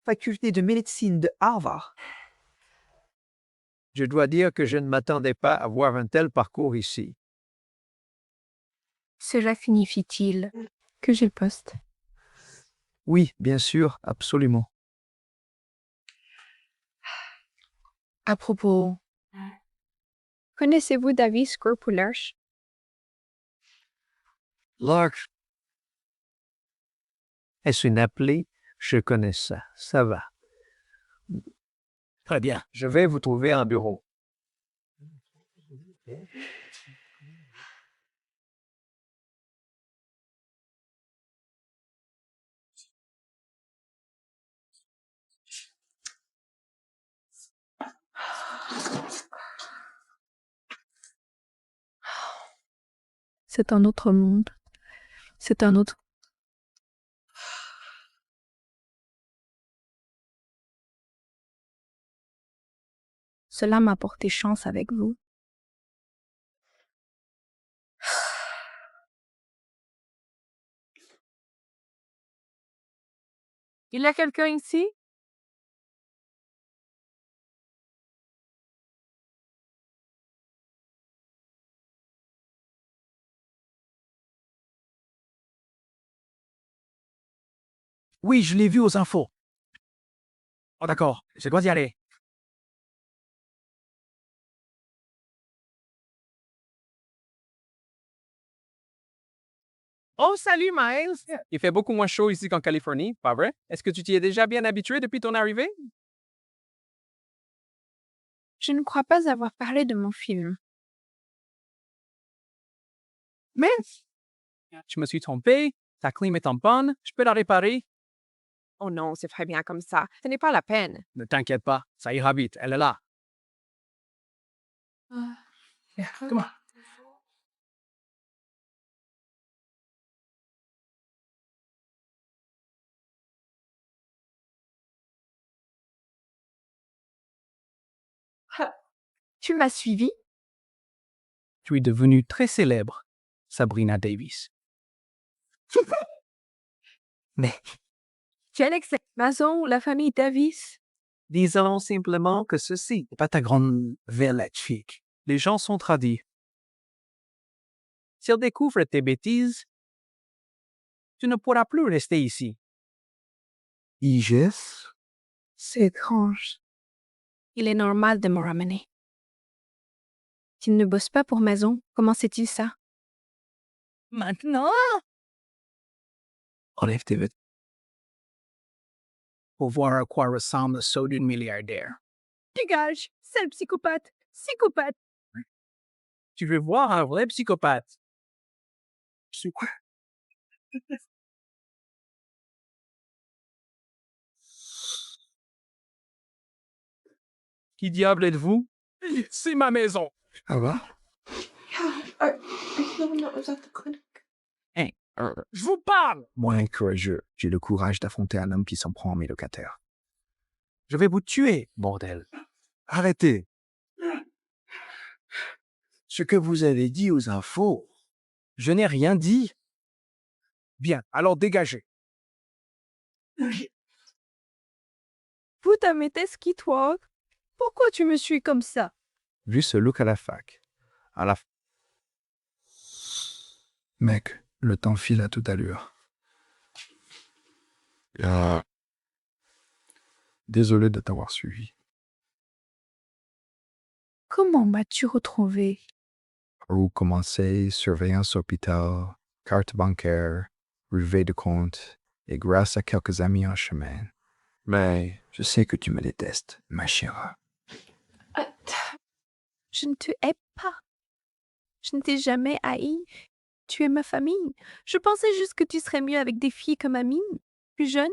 Faculté de médecine de Harvard. Je dois dire que je ne m'attendais pas à voir un tel parcours ici. Cela signifie-t-il que j'ai le poste? Oui, bien sûr, absolument. À propos, connaissez-vous David Scrupularch? Lark. Est-ce une appelée? Je connais ça. Ça va. Très bien. Je vais vous trouver un bureau. C'est un autre monde. C'est un autre. Cela m'a porté chance avec vous. Il y a quelqu'un ici? Oui, je l'ai vu aux infos. Oh d'accord, je dois y aller. Oh, salut, Miles. Il fait beaucoup moins chaud ici qu'en Californie, pas vrai? Est-ce que tu t'y es déjà bien habitué depuis ton arrivée? Je ne crois pas avoir parlé de mon film. Mais je me suis trompé, ta clim est en panne, je peux la réparer. Oh non, c'est très bien comme ça. Ce n'est pas la peine. Ne t'inquiète pas, ça ira vite, elle est là. Come on. Tu m'as suivi? Tu es devenue très célèbre, Sabrina Davis. Mais quel excès! Mason, la famille Davis. Disons simplement que ceci n'est pas ta grande velette chic. Les gens sont tradis. S'ils découvrent tes bêtises, tu ne pourras plus rester ici. Igis? C'est étrange. Il est normal de me ramener. S'il ne bosse pas pour Maison, comment sait-il ça? Maintenant? Enlève tes vêtements. Pour voir à quoi ressemble le saut d'une milliardaire. Dégage! Sale psychopathe! Psychopathe! Tu veux voir un vrai psychopathe? C'est quoi? Qui diable êtes-vous? C'est ma maison. Ça va? Hein? Je vous parle. Moins courageux, j'ai le courage d'affronter un homme qui s'en prend à mes locataires. Je vais vous tuer, bordel. Arrêtez! Ce que vous avez dit aux infos. Je n'ai rien dit. Bien, alors dégagez. Putain, mais t'es qui, toi? Pourquoi tu me suis comme ça? Vu ce look à la fac. À la Mec, le temps file à toute allure. Désolé de t'avoir suivi. Comment m'as-tu retrouvé? Où commencer, surveillance hôpital, carte bancaire, relevé de compte, et grâce à quelques amis en chemin. Mais je sais que tu me détestes, ma chère. Je ne te hais pas. Je ne t'ai jamais haï. Tu es ma famille. Je pensais juste que tu serais mieux avec des filles comme Amine, plus jeune,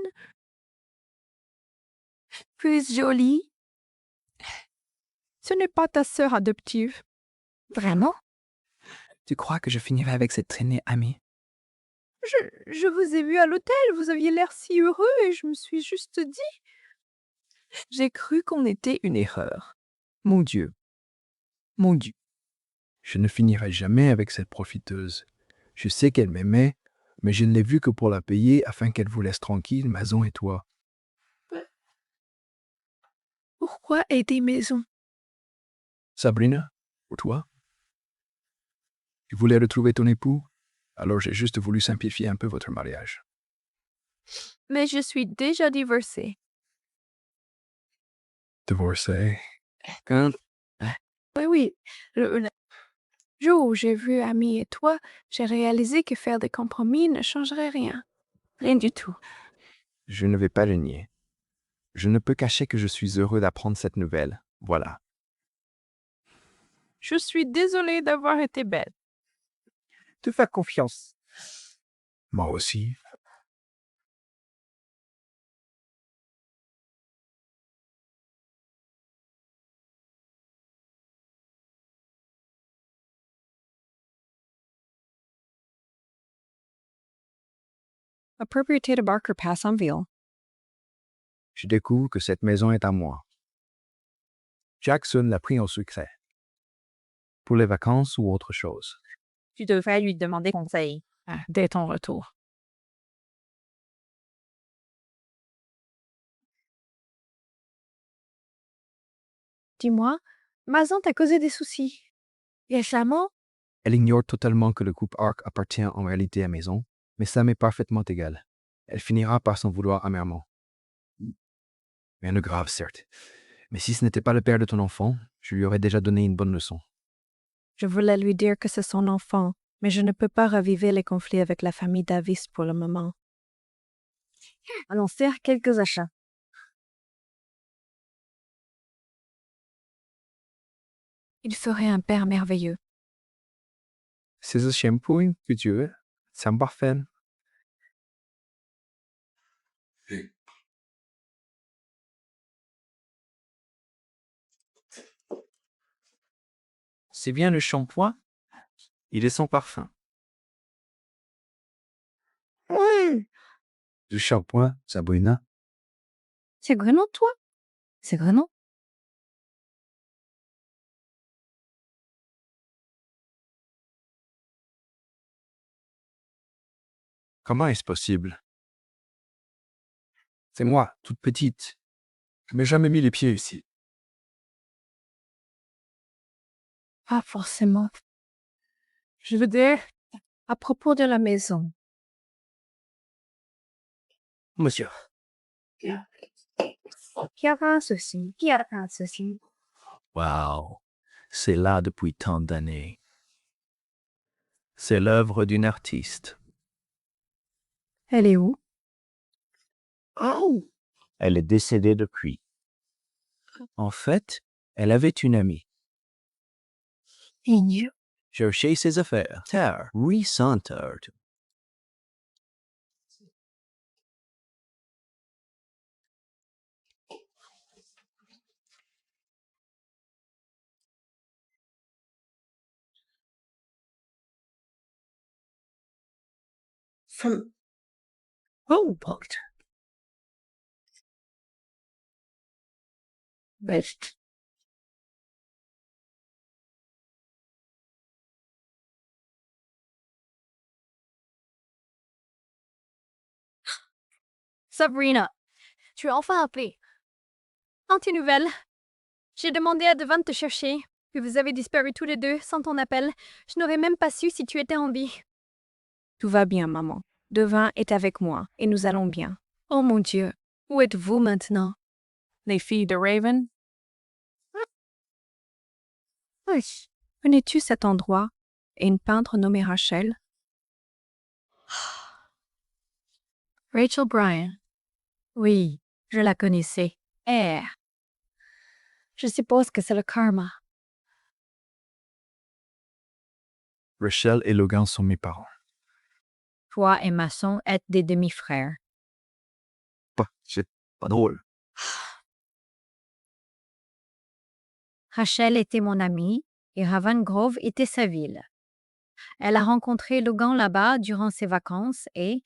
plus jolie. Ce n'est pas ta sœur adoptive. Vraiment? Tu crois que je finirai avec cette traînée amie? Je vous ai vu à l'hôtel, vous aviez l'air si heureux et je me suis juste dit... J'ai cru qu'on était une erreur. Mon Dieu. Mon Dieu. Je ne finirai jamais avec cette profiteuse. Je sais qu'elle m'aimait, mais je ne l'ai vue que pour la payer afin qu'elle vous laisse tranquille, Mason et toi. Pourquoi aider Maison? Sabrina, pour toi? Tu voulais retrouver ton époux? Alors j'ai juste voulu simplifier un peu votre mariage. Mais je suis déjà divorcée. Divorcé? Quand... Oui. Le jour où j'ai vu Ami et toi, j'ai réalisé que faire des compromis ne changerait rien. Rien du tout. Je ne vais pas le nier. Je ne peux cacher que je suis heureux d'apprendre cette nouvelle. Voilà. Je suis désolée d'avoir été belle. Te fais confiance. Moi aussi. La propriété de Barker passe en ville. Je découvre que cette maison est à moi. Jackson l'a pris en secret. Pour les vacances ou autre chose. Tu devrais lui demander conseil dès ton retour. Dis-moi, Mason t'a causé des soucis. Récemment? Elle ignore totalement que le couple Arc appartient en réalité à Maison, mais ça m'est parfaitement égal. Elle finira par s'en vouloir amèrement. Rien de grave, certes. Mais si ce n'était pas le père de ton enfant, je lui aurais déjà donné une bonne leçon. Je voulais lui dire que c'est son enfant, mais je ne peux pas raviver les conflits avec la famille Davis pour le moment. Allons faire quelques achats. Il ferait un père merveilleux. C'est ce shampoo que tu veux? Ça me parfait. C'est bien le shampoing? Il est sans parfum. Oui. Du shampoing, Sabrina? C'est Grenon, toi? C'est Grenon? Comment est-ce possible? C'est moi, toute petite. Je n'ai jamais mis les pieds ici. Pas forcément. Je veux dire, à propos de la maison. Monsieur. Qui a ceci? Qui a ceci? Wow, c'est là depuis tant d'années. C'est l'œuvre d'une artiste. Elle est où? Oh! Elle est décédée depuis. En fait, elle avait une amie. Cherchez ses affaires. Terre, recentred. From Robot. Best. Sabrina, tu as enfin appelé. En tes nouvelles? J'ai demandé à Devant de te chercher, puis vous avez disparu tous les deux sans ton appel. Je n'aurais même pas su si tu étais en vie. Tout va bien, maman. Devin est avec moi et nous allons bien. Oh mon Dieu, où êtes-vous maintenant? Les filles de Raven? Oui. Connais-tu cet endroit et une peintre nommée Rachel? Rachel Bryan. Oui, je la connaissais. Je suppose que c'est le karma. Rachel et Logan sont mes parents. Toi et Mason êtes des demi-frères. C'est pas drôle. Rachel était mon amie et Raven Grove était sa ville. Elle a rencontré Logan là-bas durant ses vacances et,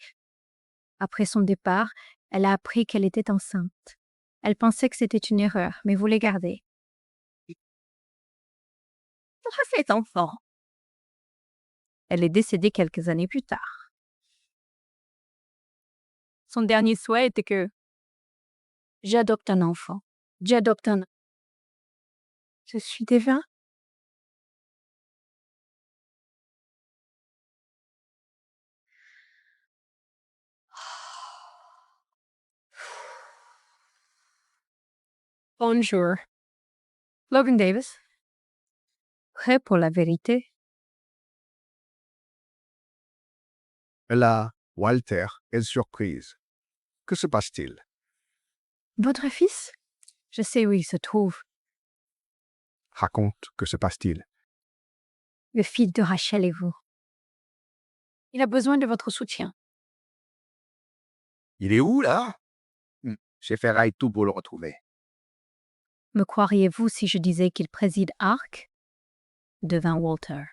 après son départ, elle a appris qu'elle était enceinte. Elle pensait que c'était une erreur, mais voulait garder. Cet enfant. Elle est décédée quelques années plus tard. Son dernier souhait était que j'adopte un enfant. J'adopte un... Je suis Devin. Bonjour. Logan Davis. Prêt pour la vérité? Là, Walter est surprise. Que se passe-t-il? Votre fils? Je sais où il se trouve. Raconte, que se passe-t-il? Le fils de Rachel et vous. Il a besoin de votre soutien. Il est où, là? Je ferai tout pour le retrouver. Me croiriez-vous si je disais qu'il préside Arc? Devant Walter.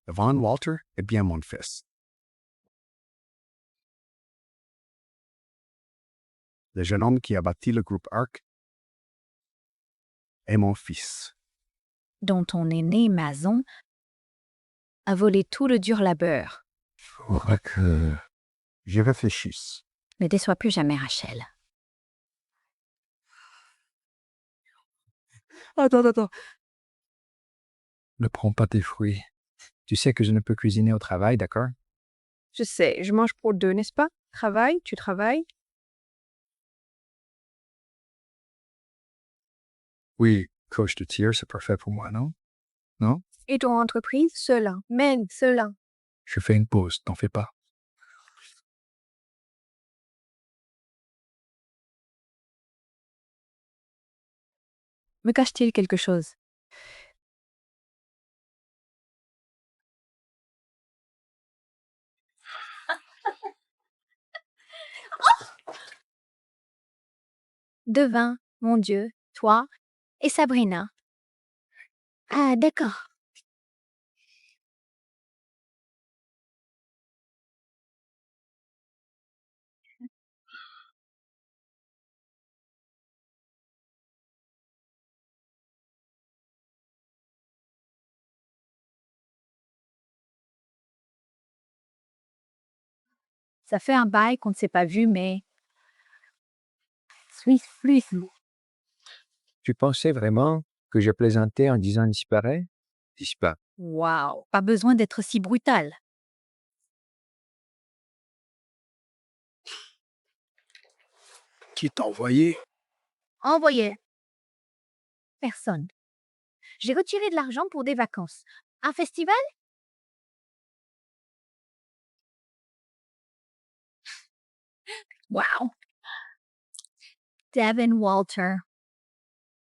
Devant Walter est bien mon fils. Le jeune homme qui a bâti le groupe ARC est mon fils. Dont ton aîné Mason a volé tout le dur labeur. Faudra que j'y réfléchisse. Ne déçois plus jamais Rachel. Attends. Ne prends pas tes fruits. Tu sais que je ne peux cuisiner au travail, d'accord? Je sais, je mange pour deux, n'est-ce pas? Travaille, tu travailles. Oui, coach de tir, c'est parfait pour moi, non? Non? Et ton entreprise? Cela. Mène cela. Je fais une pause, t'en fais pas. Me cache-t-il quelque chose? Devin, mon Dieu, toi et Sabrina. Ah, d'accord. Ça fait un bail qu'on ne s'est pas vu, mais... Suis. Tu pensais vraiment que je plaisantais en disant disparaît? Disparaît. Waouh, pas besoin d'être si brutal. Qui t'a envoyé? Envoyé. Personne. J'ai retiré de l'argent pour des vacances. Un festival? Wow. Devin Walter.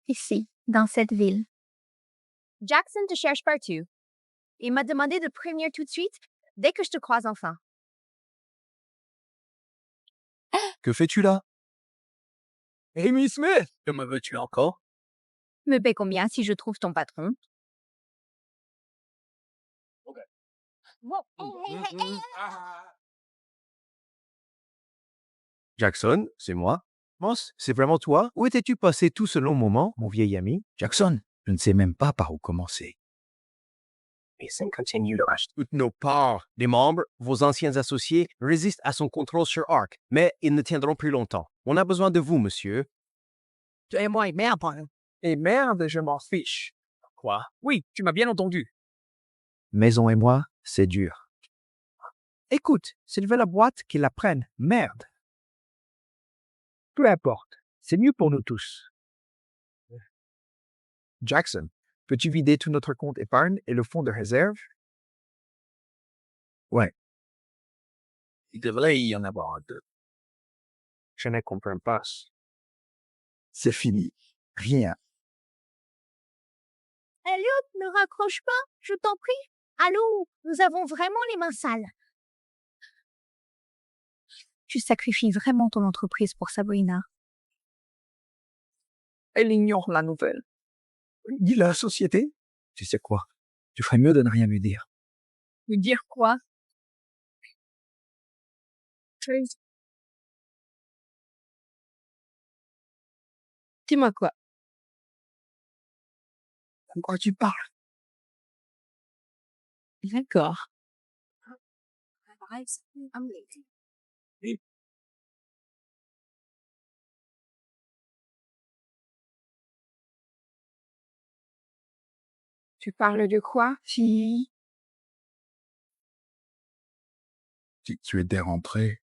Ici, dans cette ville. Jackson te cherche partout. Il m'a demandé de prévenir tout de suite dès que je te croise enfin. Que fais-tu là? Amy Smith! Que me veux-tu encore? Me paie combien si je trouve ton patron? Jackson, c'est moi. Moss, c'est vraiment toi? Où étais-tu passé tout ce long moment, mon vieil ami? Jackson, je ne sais même pas par où commencer. Mason continue de racheter toutes nos parts. Les membres, vos anciens associés, résistent à son contrôle sur Arc, mais ils ne tiendront plus longtemps. On a besoin de vous, monsieur. Et moi, merde, hein. Et merde, je m'en fiche. Quoi? Oui, tu m'as bien entendu. Maison et moi, c'est dur. Écoute, s'il veut la boîte, qu'il la prenne. Merde. Peu importe. C'est mieux pour nous tous. Jackson, peux-tu vider tout notre compte épargne et le fonds de réserve? Ouais. Il devrait y en avoir deux. Je ne comprends pas. C'est fini. Rien. Elliot, ne raccroche pas, je t'en prie. Allô, nous avons vraiment les mains sales. Tu sacrifies vraiment ton entreprise pour Sabrina. Elle ignore la nouvelle. Dis la société? Tu sais quoi? Tu ferais mieux de ne rien lui dire. Lui dire quoi? Dis-moi quoi? De quoi tu parles? D'accord. Tu parles de quoi, fille? Tu étais rentré.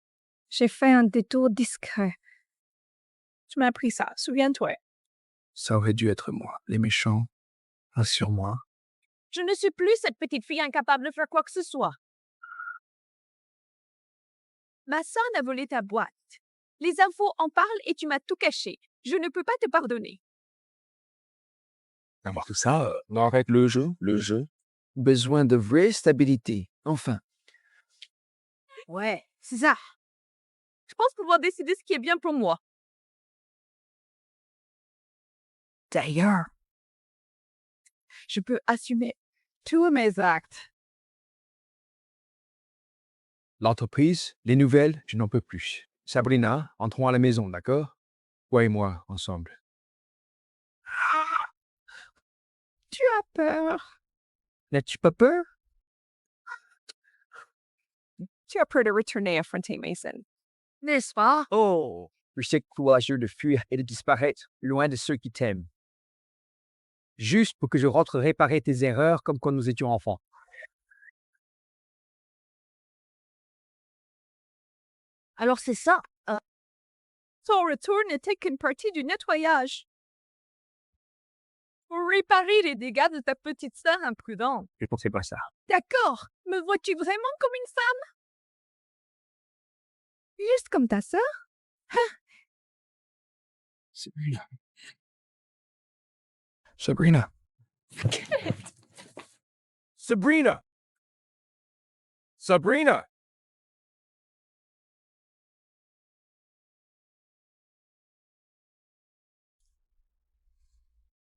J'ai fait un détour discret. Tu m'as appris ça, souviens-toi. Ça aurait dû être moi, les méchants. Assure-moi. Je ne suis plus cette petite fille incapable de faire quoi que ce soit. Ma sœur a volé ta boîte. Les infos en parlent et tu m'as tout caché. Je ne peux pas te pardonner. Avoir tout ça, arrête le jeu. Besoin de vraie stabilité. Enfin. Ouais, c'est ça. Je pense pouvoir décider ce qui est bien pour moi. D'ailleurs, je peux assumer tous mes actes. L'entreprise, les nouvelles, je n'en peux plus. Sabrina, entrons à la maison, d'accord? Toi et moi, ensemble. Tu as peur. N'as-tu pas peur? Tu as peur de retourner affronter Mason, n'est-ce pas? Oh, je sais courageux de fuir et de disparaître loin de ceux qui t'aiment. Juste pour que je rentre réparer tes erreurs comme quand nous étions enfants. Alors c'est ça. Son retour n'était qu'une partie du nettoyage. Pour réparer les dégâts de ta petite sœur imprudente. Je ne pensais pas ça. D'accord. Me vois-tu vraiment comme une femme? Juste comme ta sœur? Sabrina. Sabrina. Sabrina! Sabrina!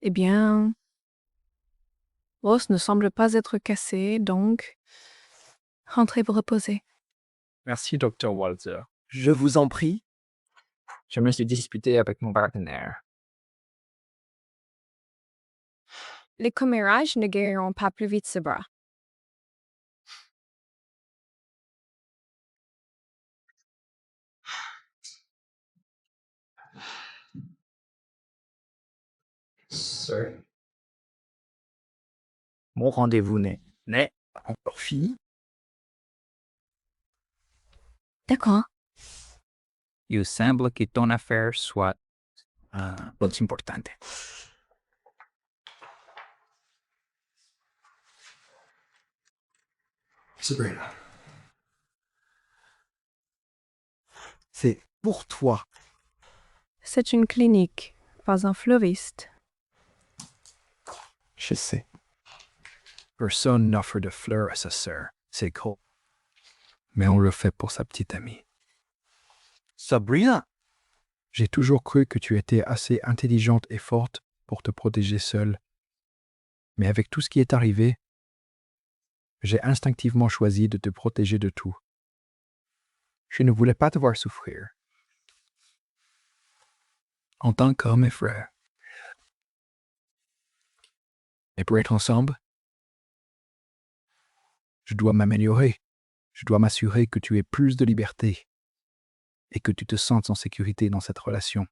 Eh bien, l'os ne semble pas être cassé, donc rentrez vous reposer. Merci, Dr. Walter. Je vous en prie. Je me suis disputé avec mon partenaire. Les commérages ne guériront pas plus vite ce bras. Sir. Mon rendez-vous n'est pas encore fini. D'accord. Il semble que ton affaire soit plus importante. Sabrina. C'est pour toi. C'est une clinique, pas un fleuriste. Je sais. Personne n'offre de fleurs à sa sœur. C'est cool. Mais on le fait pour sa petite amie. Sabrina! J'ai toujours cru que tu étais assez intelligente et forte pour te protéger seule. Mais avec tout ce qui est arrivé, j'ai instinctivement choisi de te protéger de tout. Je ne voulais pas te voir souffrir. En tant qu'homme et frère. Et pour être ensemble, je dois m'améliorer. Je dois m'assurer que tu aies plus de liberté et que tu te sentes en sécurité dans cette relation.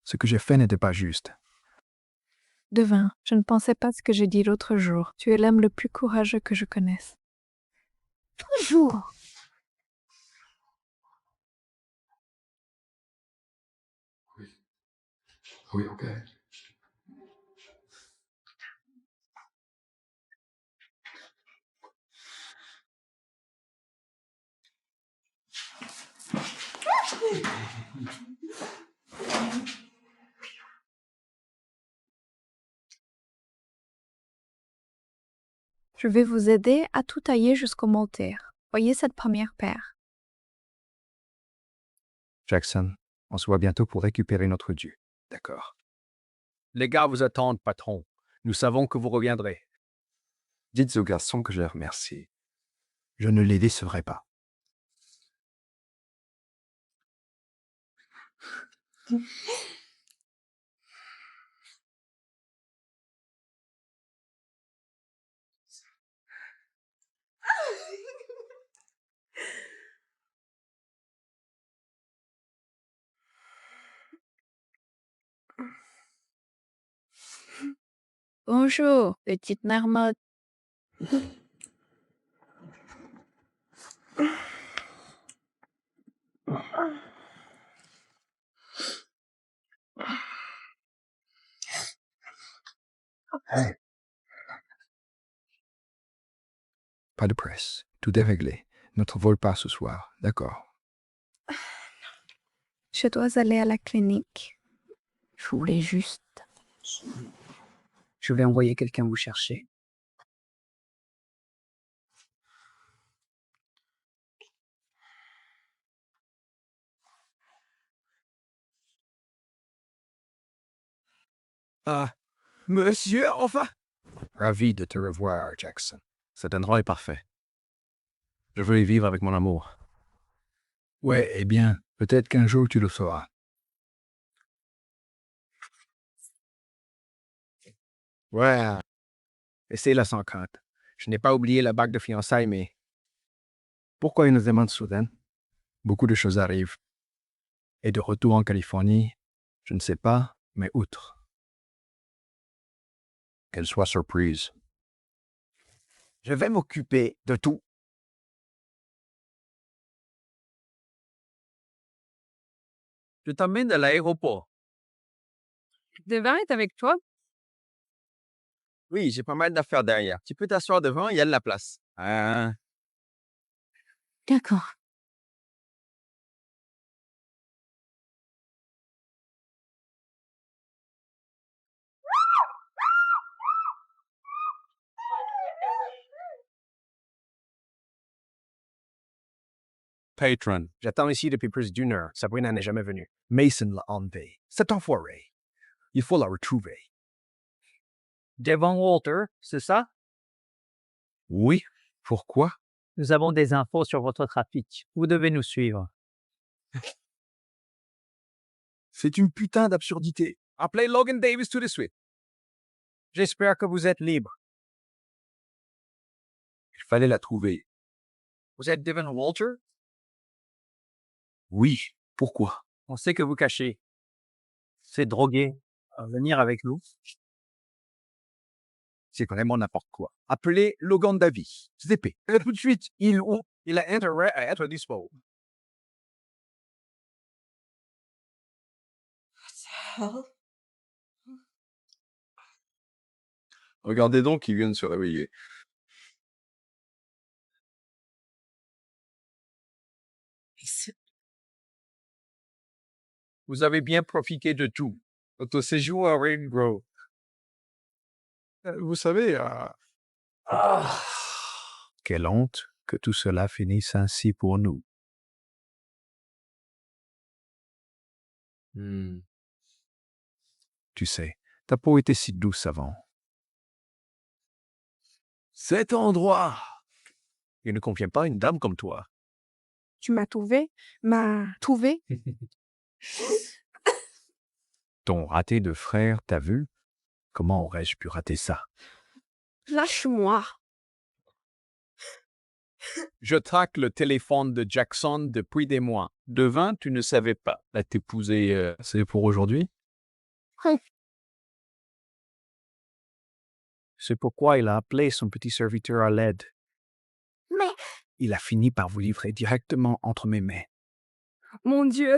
Ce que j'ai fait n'était pas juste. Devin, je ne pensais pas ce que j'ai dit l'autre jour. Tu es l'homme le plus courageux que je connaisse. Toujours. Oui, ok. Je vais vous aider à tout tailler jusqu'au moltaire. Voyez cette première paire. Jackson, on se voit bientôt pour récupérer notre dû. D'accord. Les gars vous attendent, patron. Nous savons que vous reviendrez. Dites aux garçons que je les remercie. Je ne les décevrai pas. Bonjour, petite marmotte. Hey. Pas de presse. Tout est réglé. Notre vol part ce soir. D'accord. Je dois aller à la clinique. Je voulais juste. Je vais envoyer quelqu'un vous chercher. Ah, monsieur, enfin! Ravi de te revoir, Jackson. Cet endroit est parfait. Je veux y vivre avec mon amour. Ouais, eh bien, peut-être qu'un jour tu le sauras. Ouais. Et c'est la 104. Je n'ai pas oublié la bague de fiançailles, mais pourquoi une demande soudaine? Beaucoup de choses arrivent. Et de retour en Californie, je ne sais pas, mais outre. Qu'elle soit surprise. Je vais m'occuper de tout. Je t'emmène à l'aéroport. Devin est avec toi? Oui, j'ai pas mal d'affaires derrière. Tu peux t'asseoir devant, il y a de la place. Hein? D'accord. Patron. J'attends ici depuis plus d'une heure. Sabrina n'est jamais venue. Mason l'a enlevée. Cet enfoiré. Il faut la retrouver. Devon Walter, c'est ça? Oui. Pourquoi? Nous avons des infos sur votre trafic. Vous devez nous suivre. C'est une putain d'absurdité. Appelez Logan Davis tout de suite. J'espère que vous êtes libre. Il fallait la trouver. Vous êtes Devon Walter? Oui. Pourquoi? On sait que vous cachez. C'est drogué. Venir avec nous. C'est vraiment n'importe quoi. Appelez Logan Davis. ZP. Et tout de suite, il a intérêt à être dispo. Regardez donc, ils viennent de se réveiller. Vous avez bien profité de tout. Votre séjour à Rainbow. Vous savez, Quelle honte que tout cela finisse ainsi pour nous. Tu sais, ta peau était si douce avant. Cet endroit, il ne convient pas à une dame comme toi. Tu m'as trouvé? Ton raté de frère, t'as vu? Comment aurais-je pu rater ça? Lâche-moi. Je traque le téléphone de Jackson depuis des mois. Devin, tu ne savais pas. La t'épouser. C'est pour aujourd'hui? C'est pourquoi il a appelé son petit serviteur à l'aide. Mais, Il a fini par vous livrer directement entre mes mains. Mon Dieu,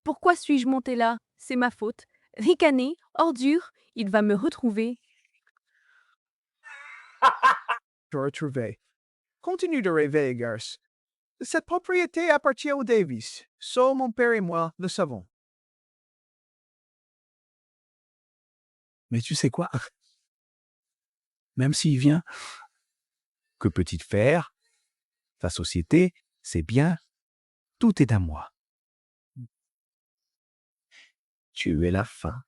pourquoi suis-je montée là? C'est ma faute. Ricané, ordure, il va me retrouver. Te retrouver. Continue de rêver, Garce. Cette propriété appartient aux Davis. Seul mon père et moi le savons. Mais tu sais quoi? Même s'il vient, que peut-il faire? Ta société, c'est bien, tout est à moi. Tu es la fin.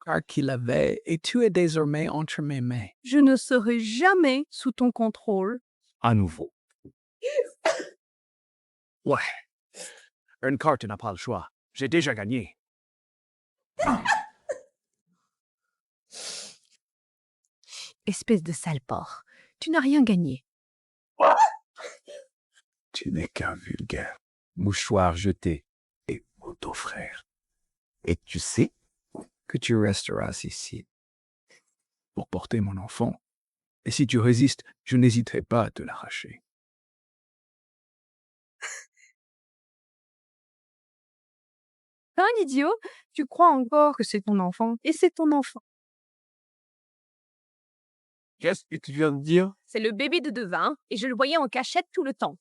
Car qu'il avait, et tu es désormais entre mes mains. Je ne serai jamais sous ton contrôle. À nouveau. Ouais. Earnhardt n'a pas le choix. J'ai déjà gagné. Espèce de sale porc. Tu n'as rien gagné. Tu n'es qu'un vulgaire mouchoir jeté et auto-frère. Et tu sais que tu resteras ici pour porter mon enfant. Et si tu résistes, je n'hésiterai pas à te l'arracher. T'es un idiot? Tu crois encore que c'est ton enfant, et c'est ton enfant. Qu'est-ce que tu viens de dire? C'est le bébé de Devin, et je le voyais en cachette tout le temps.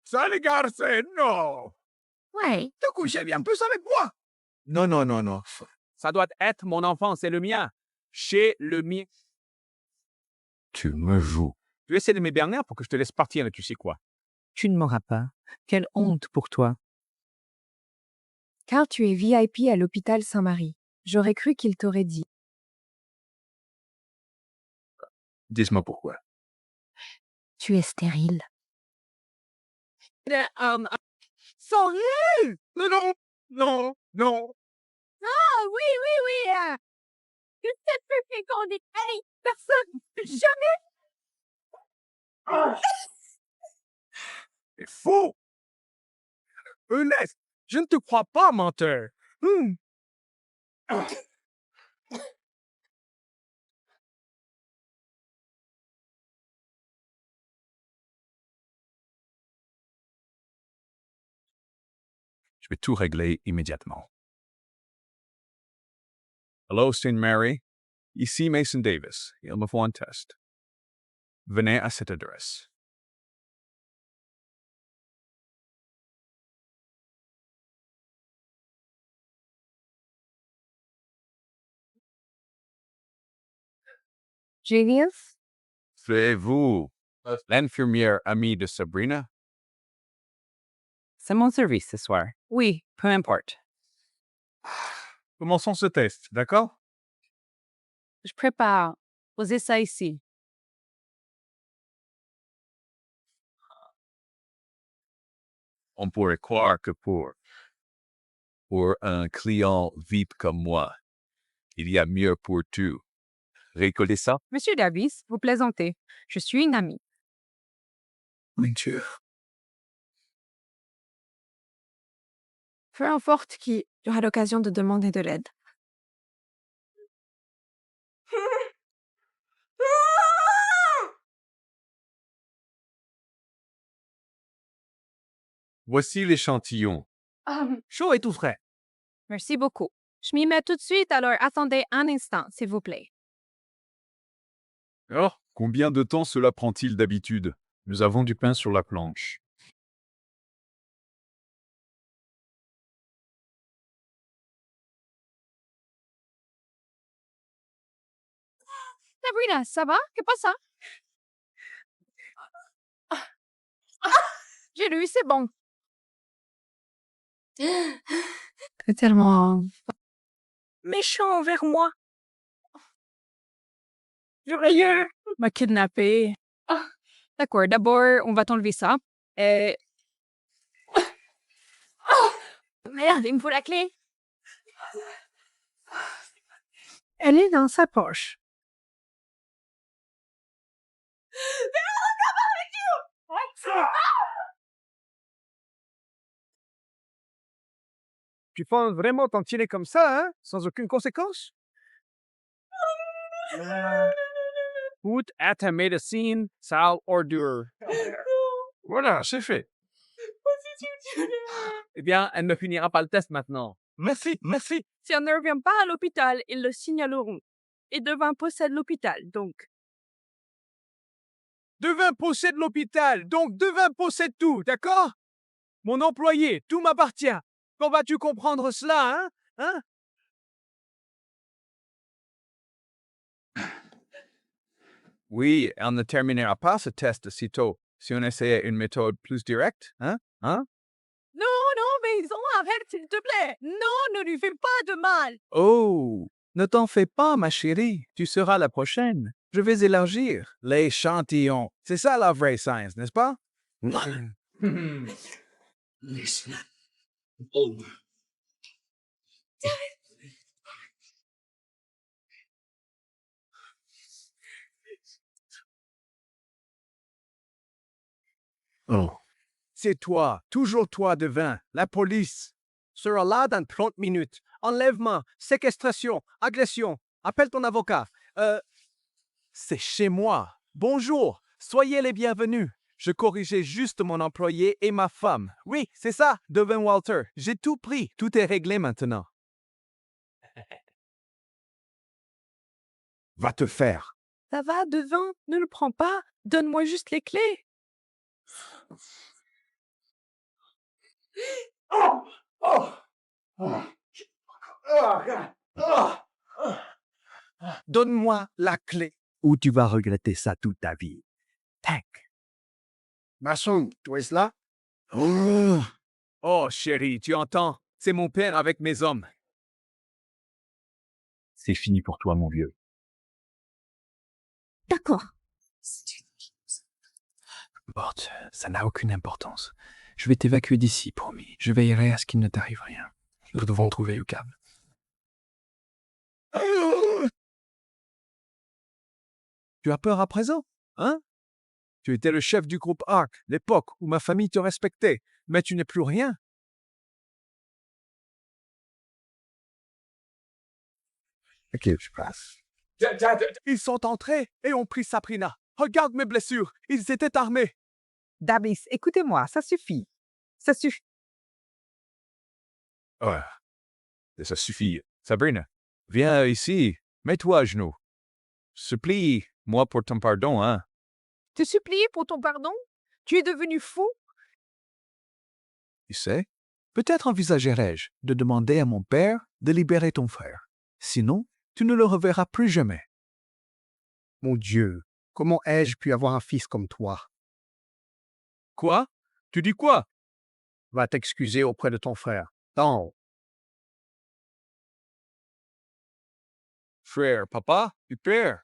Ça, les gars, c'est non! Ouais. Te couchez bien plus avec moi. Non, non, non, non. Ça doit être mon enfant, c'est le mien. Chez le mien. Tu me joues. Tu essaies de m'héberner pour que je te laisse partir, et tu sais quoi? Tu ne m'auras pas. Quelle honte pour toi. Car tu es VIP à l'hôpital Saint-Marie. J'aurais cru qu'il t'aurait dit. Dis-moi pourquoi. Tu es stérile. Sans rien! Non, non, non, non. Ah oui, oui, oui. Que cette peu féconde est allez, personne, jamais. C'est faux! Ernest, je ne te crois pas, menteur. Je vais tout régler immédiatement. Hello, St. Mary. Ici Mason Davis. Il me faut un test. Venez à cette adresse. Julius? C'est vous, l'infirmière amie de Sabrina? C'est mon service ce soir. Oui, peu importe. Commençons ce test, d'accord? Je prépare. Posez ça ici. On pourrait croire que pour un client VIP comme moi, il y a mieux pour tout. Récoltez ça? Monsieur Davis, vous plaisantez. Je suis une amie. Mon Dieu. Peu importe qui, aura l'occasion de demander de l'aide. Voici l'échantillon. Chaud et tout frais. Merci beaucoup. Je m'y mets tout de suite, alors attendez un instant, s'il vous plaît. Oh, combien de temps cela prend-il d'habitude? Nous avons du pain sur la planche. Sabrina, ça va? Que pasa? J'ai lu, c'est bon. C'est tellement... Méchant envers moi. Je rien. M'a kidnappé. D'accord, d'abord, on va t'enlever ça. Merde, il me faut la clé. Elle est dans sa poche. Tu penses vraiment t'en tirer comme ça, hein? Sans aucune conséquence? Put à ta médecine, sale ordure. Voilà, c'est fait. Eh bien, elle ne finira pas le test maintenant. Merci, merci. Si on ne revient pas à l'hôpital, ils le signaleront. Et Devin possède l'hôpital, donc. Devin possède l'hôpital, donc Devin possède tout, d'accord? Mon employé, tout m'appartient. Quand vas-tu comprendre cela, hein? Oui, on ne terminera pas ce test sitôt si on essayait une méthode plus directe, hein? Non, non, Maison, arrête, s'il te plaît. Non, ne lui fais pas de mal. Oh, ne t'en fais pas, ma chérie. Tu seras la prochaine. Je vais élargir l'échantillon. C'est ça la vraie science, n'est-ce pas? Listen. Oh. Oh. C'est toi, toujours toi, Devin, la police. Sera là dans 30 minutes. Enlèvement, séquestration, agression. Appelle ton avocat. C'est chez moi. Bonjour, soyez les bienvenus. Je corrigeais juste mon employé et ma femme. Oui, c'est ça, Devin Walter. J'ai tout pris. Tout est réglé maintenant. Va te faire. Ça va, Devin, ne le prends pas. Donne-moi juste les clés. Donne-moi la clé. Ou tu vas regretter ça toute ta vie. Tac. Mason, tu es là? Oh, chérie, tu entends? C'est mon père avec mes hommes. C'est fini pour toi, mon vieux. D'accord. Porte, ça n'a aucune importance. Je vais t'évacuer d'ici, promis. Je veillerai à ce qu'il ne t'arrive rien. Nous devons trouver le câble. Tu as peur à présent, hein? Tu étais le chef du groupe Ark, l'époque où ma famille te respectait, mais tu n'es plus rien. Ok, je passe. Ils sont entrés et ont pris Sabrina. Regarde mes blessures, ils étaient armés. Davis, écoutez-moi, ça suffit. Ça suffit. Ouais, ça suffit. Sabrina, viens ici, mets-toi à genoux. Supplie-moi pour ton pardon, hein. Te supplier pour ton pardon? Tu es devenu fou? Tu sais, peut-être envisagerais-je de demander à mon père de libérer ton frère. Sinon, tu ne le reverras plus jamais. Mon Dieu, comment ai-je pu avoir un fils comme toi? Quoi? Tu dis quoi? Va t'excuser auprès de ton frère. Non. Frère, papa, tu père.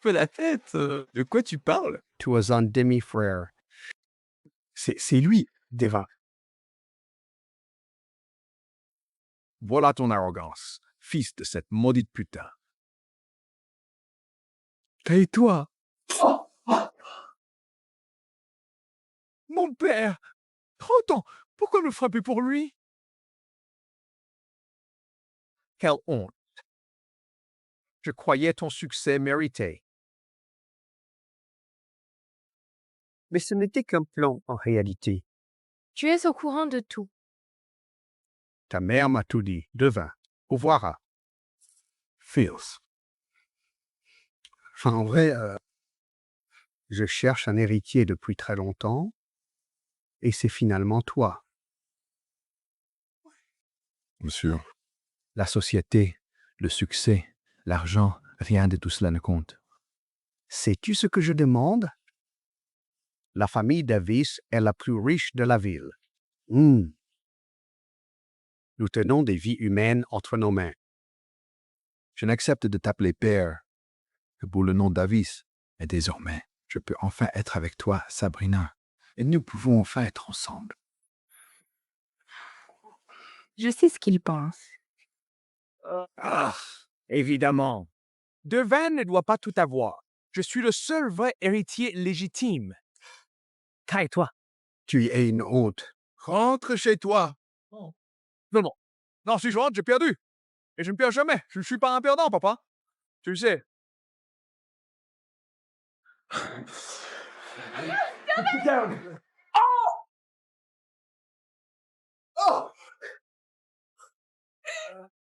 Fais la tête. De quoi tu parles? Tu es un demi-frère. C'est lui, Devin. Voilà ton arrogance, fils de cette maudite putain. Tais-toi. Mon père! Attends, pourquoi me frapper pour lui? Quelle honte. Je croyais ton succès mérité. Mais ce n'était qu'un plan en réalité. Tu es au courant de tout. Ta mère m'a tout dit. Devin. Au revoir. Fields. Enfin, en vrai, je cherche un héritier depuis très longtemps, et c'est finalement toi. Monsieur. La société, le succès, l'argent, rien de tout cela ne compte. Sais-tu ce que je demande? La famille Davis est la plus riche de la ville. Nous tenons des vies humaines entre nos mains. Je n'accepte de t'appeler père que pour le nom Davis. Et désormais, je peux enfin être avec toi, Sabrina. Et nous pouvons enfin être ensemble. Je sais ce qu'il pense. Évidemment. Devin ne doit pas tout avoir. Je suis le seul vrai héritier légitime. Tais-toi. Tu es une honte. Rentre chez toi. Non. Si je rentre, j'ai perdu. Et je ne perds jamais. Je ne suis pas un perdant, papa. Tu le sais.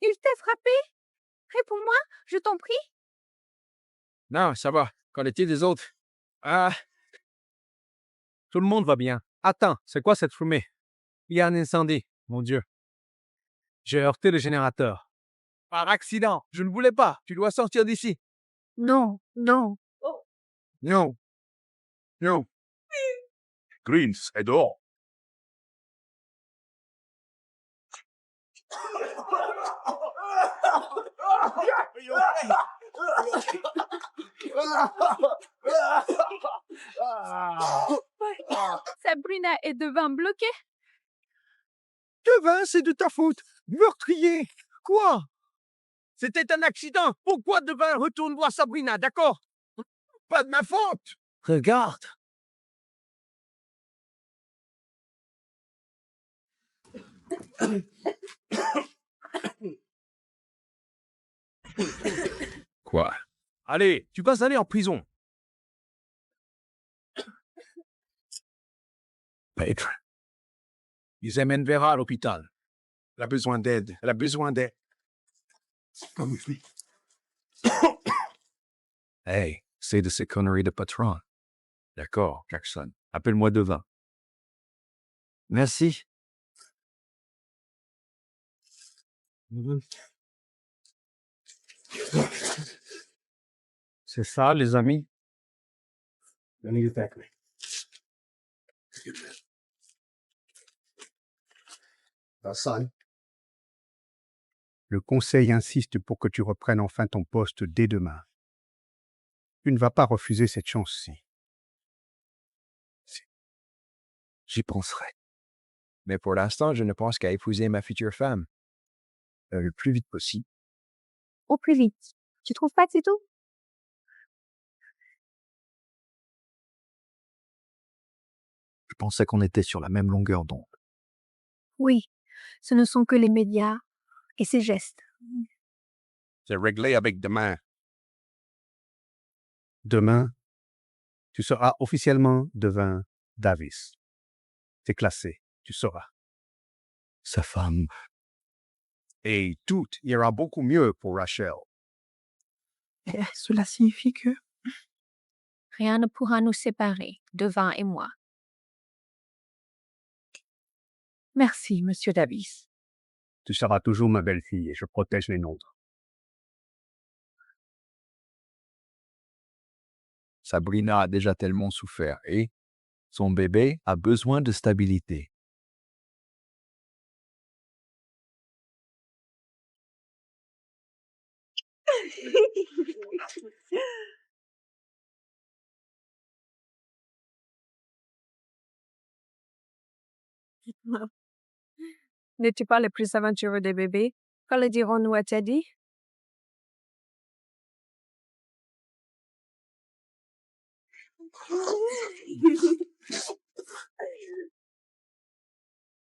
Il t'a frappé? Réponds-moi, je t'en prie. Non, ça va. Qu'en est-il des autres? Tout le monde va bien. Attends, c'est quoi cette fumée? Il y a un incendie, mon Dieu. J'ai heurté le générateur. Par accident. Je ne voulais pas. Tu dois sortir d'ici. Non. Non. Greens est dehors. Sabrina est devant bloquée. Devin, c'est de ta faute. Meurtrier. Quoi? C'était un accident. Pourquoi Devin retourne voir Sabrina, d'accord? Pas de ma faute. Regarde. Quoi? Allez, tu vas aller en prison. Maître. Ils amènent Vera à l'hôpital. Elle a besoin d'aide. Come with me. Hey, c'est de ces conneries de patron. D'accord, Jackson. Appelle-moi Devin. Merci. C'est ça, les amis? I need to thank me. Son. Le conseil insiste pour que tu reprennes enfin ton poste dès demain. Tu ne vas pas refuser cette chance-ci. J'y penserai. Mais pour l'instant, je ne pense qu'à épouser ma future femme. Le plus vite possible. Au plus vite. Tu trouves pas que c'est tout? Je pensais qu'on était sur la même longueur d'onde. Oui, ce ne sont que les médias et ses gestes. C'est réglé avec demain. Demain, tu seras officiellement devant Davis. C'est classé, tu sauras. Sa femme. Et tout ira beaucoup mieux pour Rachel. Et cela signifie que... Rien ne pourra nous séparer, Devin et moi. Merci, Monsieur Davis. Tu seras toujours ma belle-fille et je protège les nôtres. Sabrina a déjà tellement souffert et son bébé a besoin de stabilité. N'es-tu pas le plus aventureux des bébés? Quand le dirons-nous à Teddy?